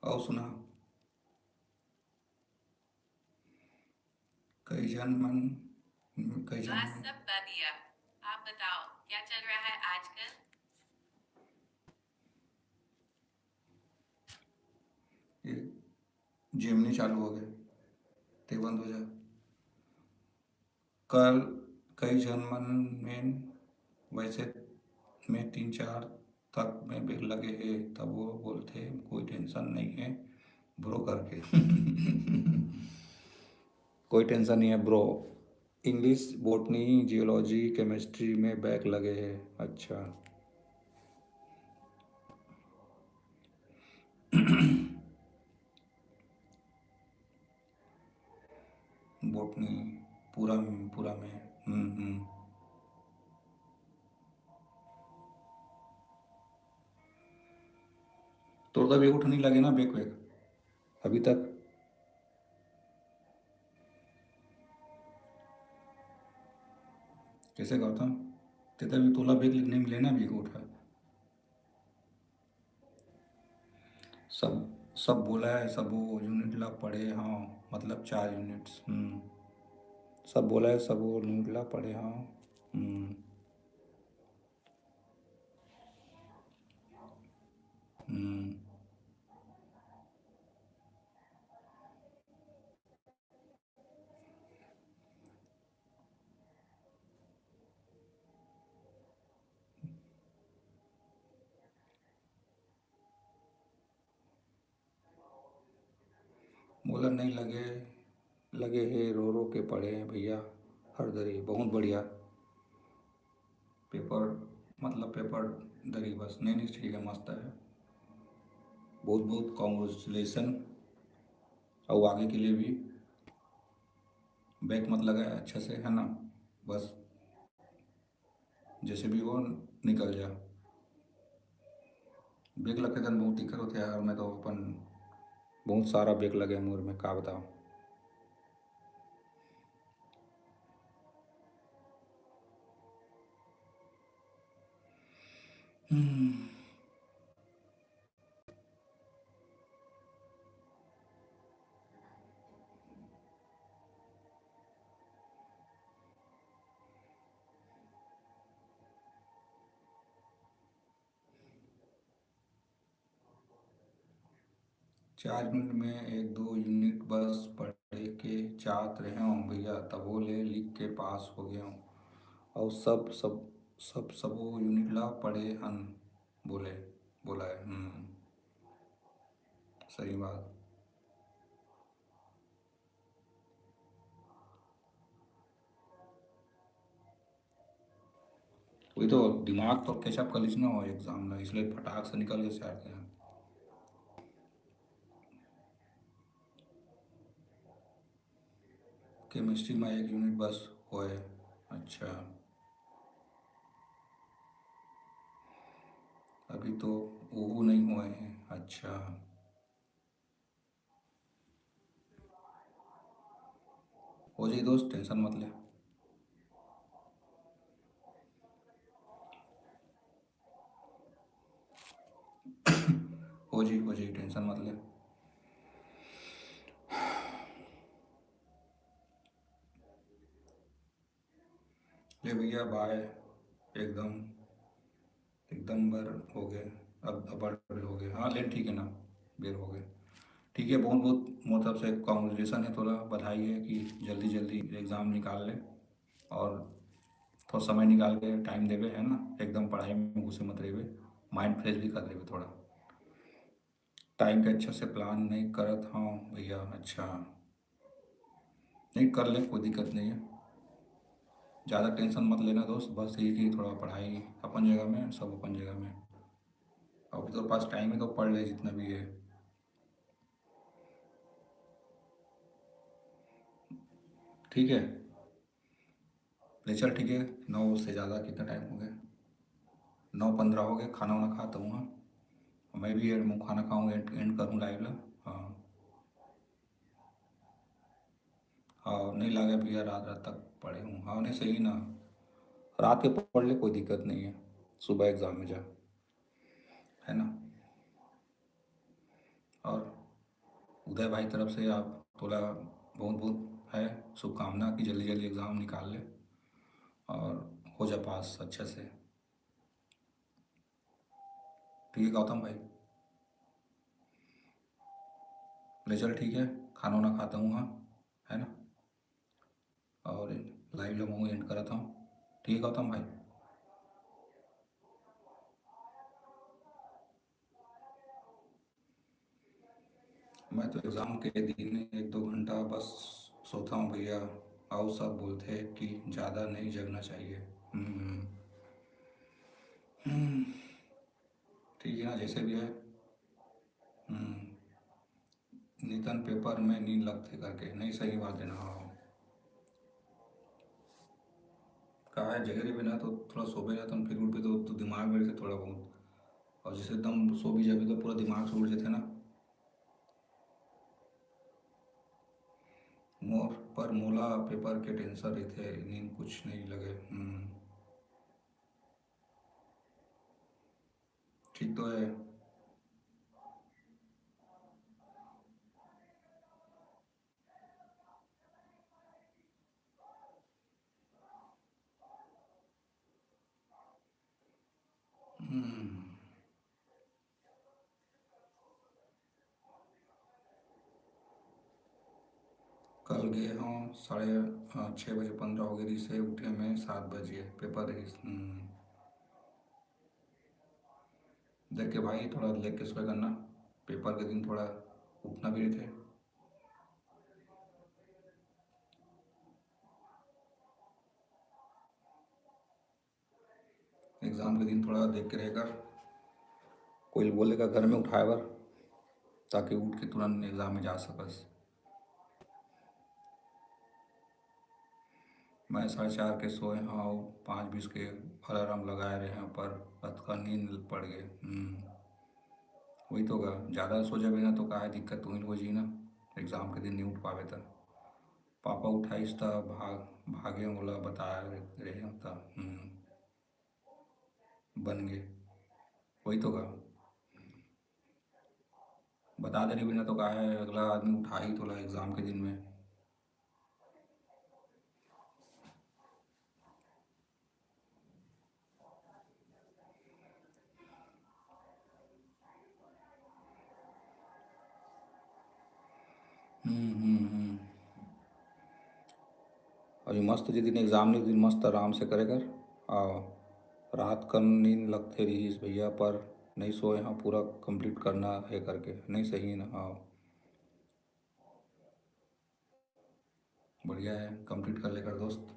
और सुना। कई जन मन कई जन बस सब बढ़िया। आप बताओ क्या चल रहा है आजकल। ये जेमनी चालू हो गए ते बंद हो जा। कल कई जन मन में वैसे में 3-4 तक में बेग लगे है तब वो बोलते कोई टेंशन नहीं है ब्रो करके। कोई टेंशन नहीं है bro. English botany geology chemistry में बैक लगे हैं। अच्छा। बॉटनी पूरा पूरा में। हम्म। तो बेग उठने लगे ना बेग वेग अभी तक। कैसे गौतम ते तभी तोला बेग लिखने में लेना बेग उठा। सब सब बोला है सब वो यूनिट लग पड़े हाँ। मतलब 4 यूनिट्स। सब बोला है सब वो यूनिट लग पड़े हाँ। हम्म। हम्म। बोला नहीं लगे लगे है रो रो के पढ़े हैं भैया हर दरी बहुत बढ़िया पेपर। मतलब पेपर दरी बस नहीं नहीं ठीक है मस्त है। बहुत बहुत कॉन्ग्रेचुलेसन और आगे के लिए भी बैक मत लगा अच्छे से है ना। बस जैसे भी हो निकल जा। बैक लगते दिन बहुत दिक्कत होती है यार मैं तो अपन बहुत सारा बैक लगे मोर में का बताओ। हम्म। 4 मिनट में 1-2 यूनिट बस पढ़े के चाहत रहे हूँ भैया तबो ले लिख के पास हो गया हूँ। और सबो यूनिट ला पढ़े हन बोले बोला है। सही बात। वही तो, दिमाग तो कैचअप कर लीजिए ना हो एग्जाम में, इसलिए फटाक से निकल के चाहते हैं। केमिस्ट्री में एक यूनिट बस होए। अच्छा, अभी तो वो नहीं हुए हैं। अच्छा, हो जाए दोस्त, टेंशन मत ले। हो जी टेंशन मत ले। ले भैया बाय। एकदम, एकदम बर हो गए। अब बड़ हो गए, हाँ ले ठीक है ना, बेर हो गए। ठीक है, बहुत बहुत मोटी तरफ से कॉन्ग्रेचुलेसन है, थोड़ा बधाई है कि जल्दी जल्दी एग्ज़ाम निकाल ले। और थोड़ा समय निकाल के टाइम देवे है ना, एकदम पढ़ाई में घुसे मत रहे, माइंड फ्रेश भी कर देवे थोड़ा। टाइम के अच्छा से प्लान नहीं करत हाँ भैया। अच्छा, नहीं कर ले, कोई दिक्कत नहीं है। ज़्यादा टेंशन मत लेना दोस्त, बस ये कि थोड़ा पढ़ाई अपन जगह में, सब अपन जगह में। अभी तो पास टाइम है तो पढ़ ले जितना भी है। ठीक है, ले चल ठीक है। 9 से ज़्यादा कितना टाइम हो गया? 9:15 हो गए, खाना वाना खाता हूँ हाँ। मैं भी मुँह खाना खाऊँ, एंड एंड करूँ लाइव ला। हाँ हाँ, नहीं लगा भैया, रात रात तक पढ़े हूँ। हाँ नहीं सही ना, रात के पढ़ ले, कोई दिक्कत नहीं है, सुबह एग्ज़ाम में जा, है ना। और उदय भाई तरफ से आप थोड़ा बहुत बहुत है शुभकामना कि जल्दी जल्दी एग्ज़ाम निकाल ले और हो जा पास अच्छे से। ठीक है गौतम भाई, ले चल ठीक है, खाना वाना खाता हूँ हाँ, है ना। और लाइव लोग एंड कराता हूँ। ठीक है गौतम भाई। मैं तो एग्ज़ाम के दिन 1-2 घंटा बस सोता हूँ भैया। और सब बोलते हैं कि ज़्यादा नहीं जगना चाहिए। हम्म, ठीक है ना, जैसे भी है। नितन पेपर में नींद लगते करके, नहीं सही बात है ना। हाँ, कहा है जगह बिना तो थोड़ा सो भी जाता हूँ, फिर उठ भी तो दिमाग मेरे से थोड़ा बहुत, और जैसे एकदम सो भी जाए तो पूरा दिमाग से उड़ जाते ना। मोर पर मोला पेपर के टेंशन रहते, नींद कुछ नहीं लगे। ठीक तो है। कल गए हाँ 6:30 हो गई से उठे में 7 बजे पेपर रही। देख के भाई थोड़ा लेग के सोए करना, पेपर के दिन थोड़ा उठना भी रहते। एग्ज़ाम के दिन थोड़ा देख के रहेगा, कोई बोलेगा घर में उठाए बर, ताकि उठ के तुरंत एग्ज़ाम में जा सकस। मैं 4:30 के सोए हाँ, और 5:20 के अलार्म लगाए रहे हैं, पर रात का नींद पड़ गए। वही तो का, ज़्यादा सो जाए ना तो का है दिक्कत, वही हो जी ना, एग्ज़ाम के दिन नहीं उठ पावे था। पापा उठाइस था, भागे बोला बताया रहे था। बन गए, वही तो का, बता दे रही बिना तो का है, अगला आदमी उठा ही थोड़ा एग्ज़ाम के दिन में। और ये मस्त जिस दिन एग्ज़ाम नहीं, उस दिन मस्त आराम से करे कर। आओ, रात का नींद लगते रही भैया, पर नहीं सोए हाँ, पूरा कंप्लीट करना है करके, नहीं सही ना। हाँ बढ़िया है, कंप्लीट कर लेकर दोस्त।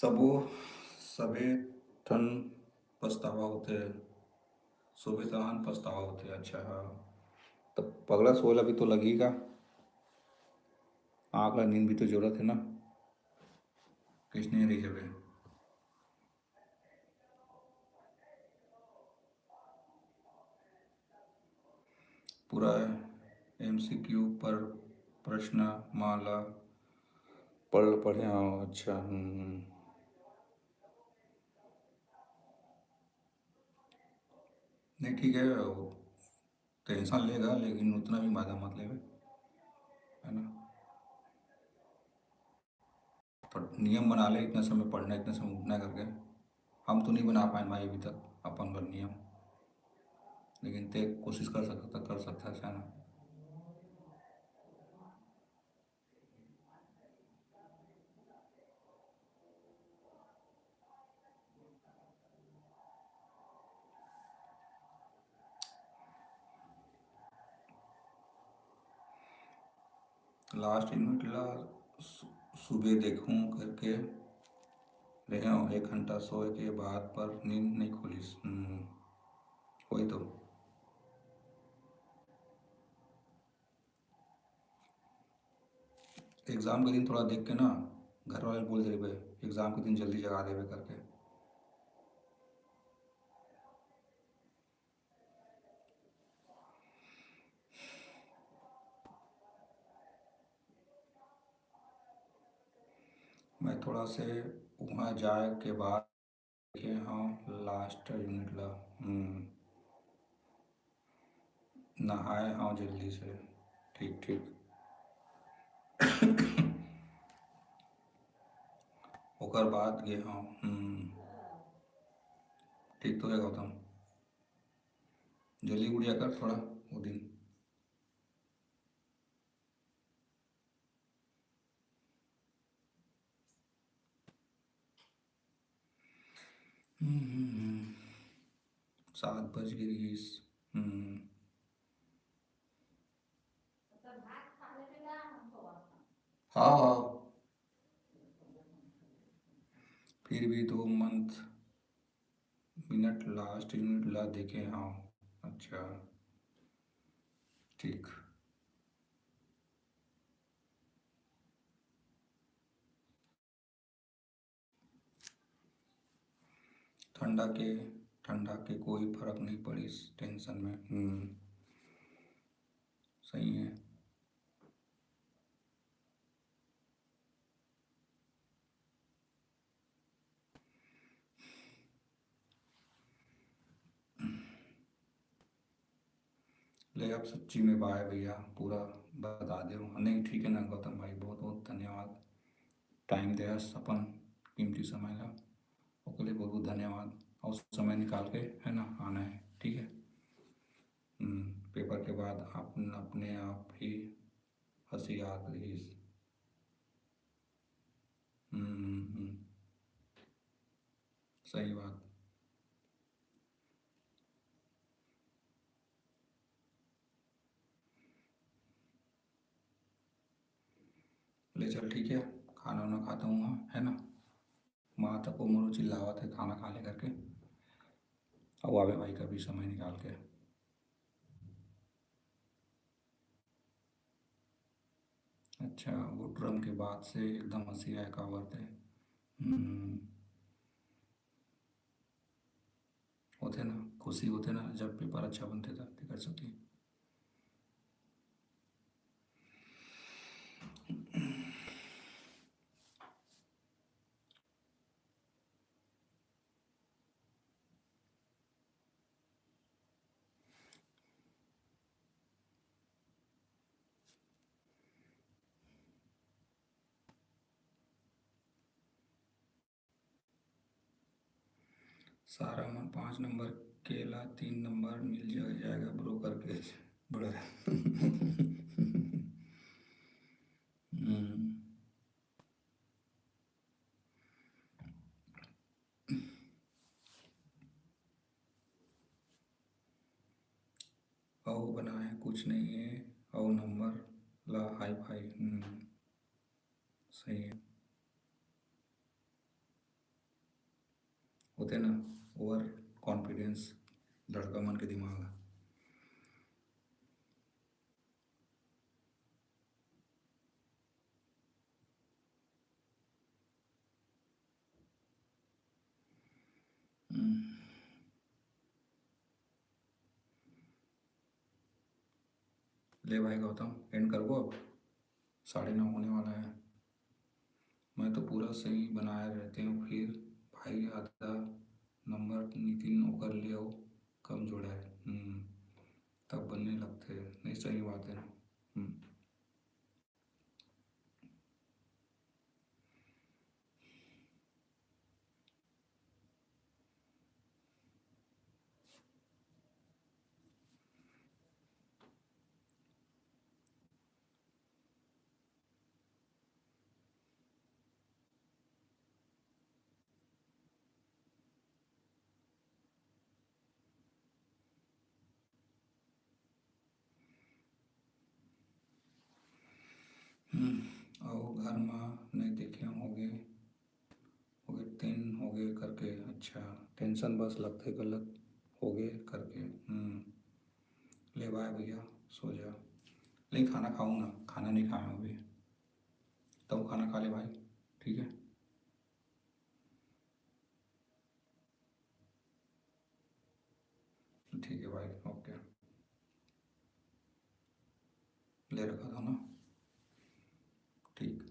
सबो सबे ठन पछतावा होथे, सोबे तहन पछतावा होथे। अच्छा हाँ, तब पगला सोए अभी तो लगेगा, आँख ला नींद भी तो जरूरत है ना, किसने रही जबे। पूरा एमसीक्यू पर प्रश्न माला पढ़े हाँ। अच्छा नहीं ठीक है, वो टेंशन लेगा लेकिन उतना भी ज़्यादा मत लेवे, है ना। पर नियम बना ले, इतना समय पढ़ना इतना समय उठना करके। हम तो नहीं बना पाए भाई अभी तक अपन पर नियम, लेकिन ते कोशिश कर सकता है ना। लास्ट यूनिट ला सुबह देखूं करके रहे हो, 1 घंटा सोए के बाद पर नींद नहीं खुली। वही तो। एग्ज़ाम के दिन थोड़ा देख के ना, घर वाले बोल दे भाई एग्ज़ाम के दिन जल्दी जगा देवे करके। मैं थोड़ा से वहाँ जाए के बाद देखे हाँ लास्ट यूनिट ला। नहाए हाँ जल्दी से। ठीक ठीक। ओकर बाद गे हाँ। ठीक तो है गौतम, जल्दी उठ जा कर थोड़ा वो दिन। हम्म, हम्म, हम्म। 7 बज गई। हम्म। हाँ हाँ, फिर भी 2 मिनट लास्ट यूनिट ला देखे हाँ। अच्छा ठीक। ठंडा के ठंडा के कोई फर्क नहीं पड़ी इस टेंशन में। सही है। ले अब सच्ची में बाय भैया, पूरा बता दो। नहीं ठीक है ना गौतम भाई, बहुत बहुत धन्यवाद। टाइम दे अपन कीमती समय ला, ओके लिए बहुत बहुत धन्यवाद। और समय निकाल के है ना आना है, ठीक है। पेपर के बाद आप अपने आप ही हंसी आ रही। सही बात। ले चल ठीक है, खाना वाना खाता हूँ वहाँ, है ना। माँ तक को मोरो चिल्लावत है खाना खा ले करके। अब आवे भाई कभी समय निकाल के। अच्छा वो ड्रम के बाद से एकदम हंसी आया कावरते। हम्म, होते ना, खुशी होते ना जब पेपर अच्छा बनते था कर सकती। सारा मन 5 नंबर केला 3 नंबर मिल जाएगा ब्रोकर के बड़ा। हम्म, और बनाए कुछ नहीं है, और नंबर ला हाई फाई। सही है। होते ना, ओवर कॉन्फिडेंस, लड़का मन के दिमाग है। ले भाई गौतम, एंड कर वो अब, 9:30 होने वाला है। मैं तो पूरा सही बनाए रहते हूँ, फिर भाई आधा नंबर नितिन होकर ले आओ, कम जोड़ा है। तब बनने लगते हैं, नहीं सही बात है ना। हम्म। आओ घर में नहीं देखे हो गए 3 हो गए करके, अच्छा टेंशन बस लगते गलत हो गए करके। ले बाय भैया, सो जा। नहीं खाना खाऊँ ना, खाना नहीं खाया हूँ अभी, तब खाना खा ले भाई, ठीक है। ठीक है भाई, ओके। ले रखा था ना, ठीक।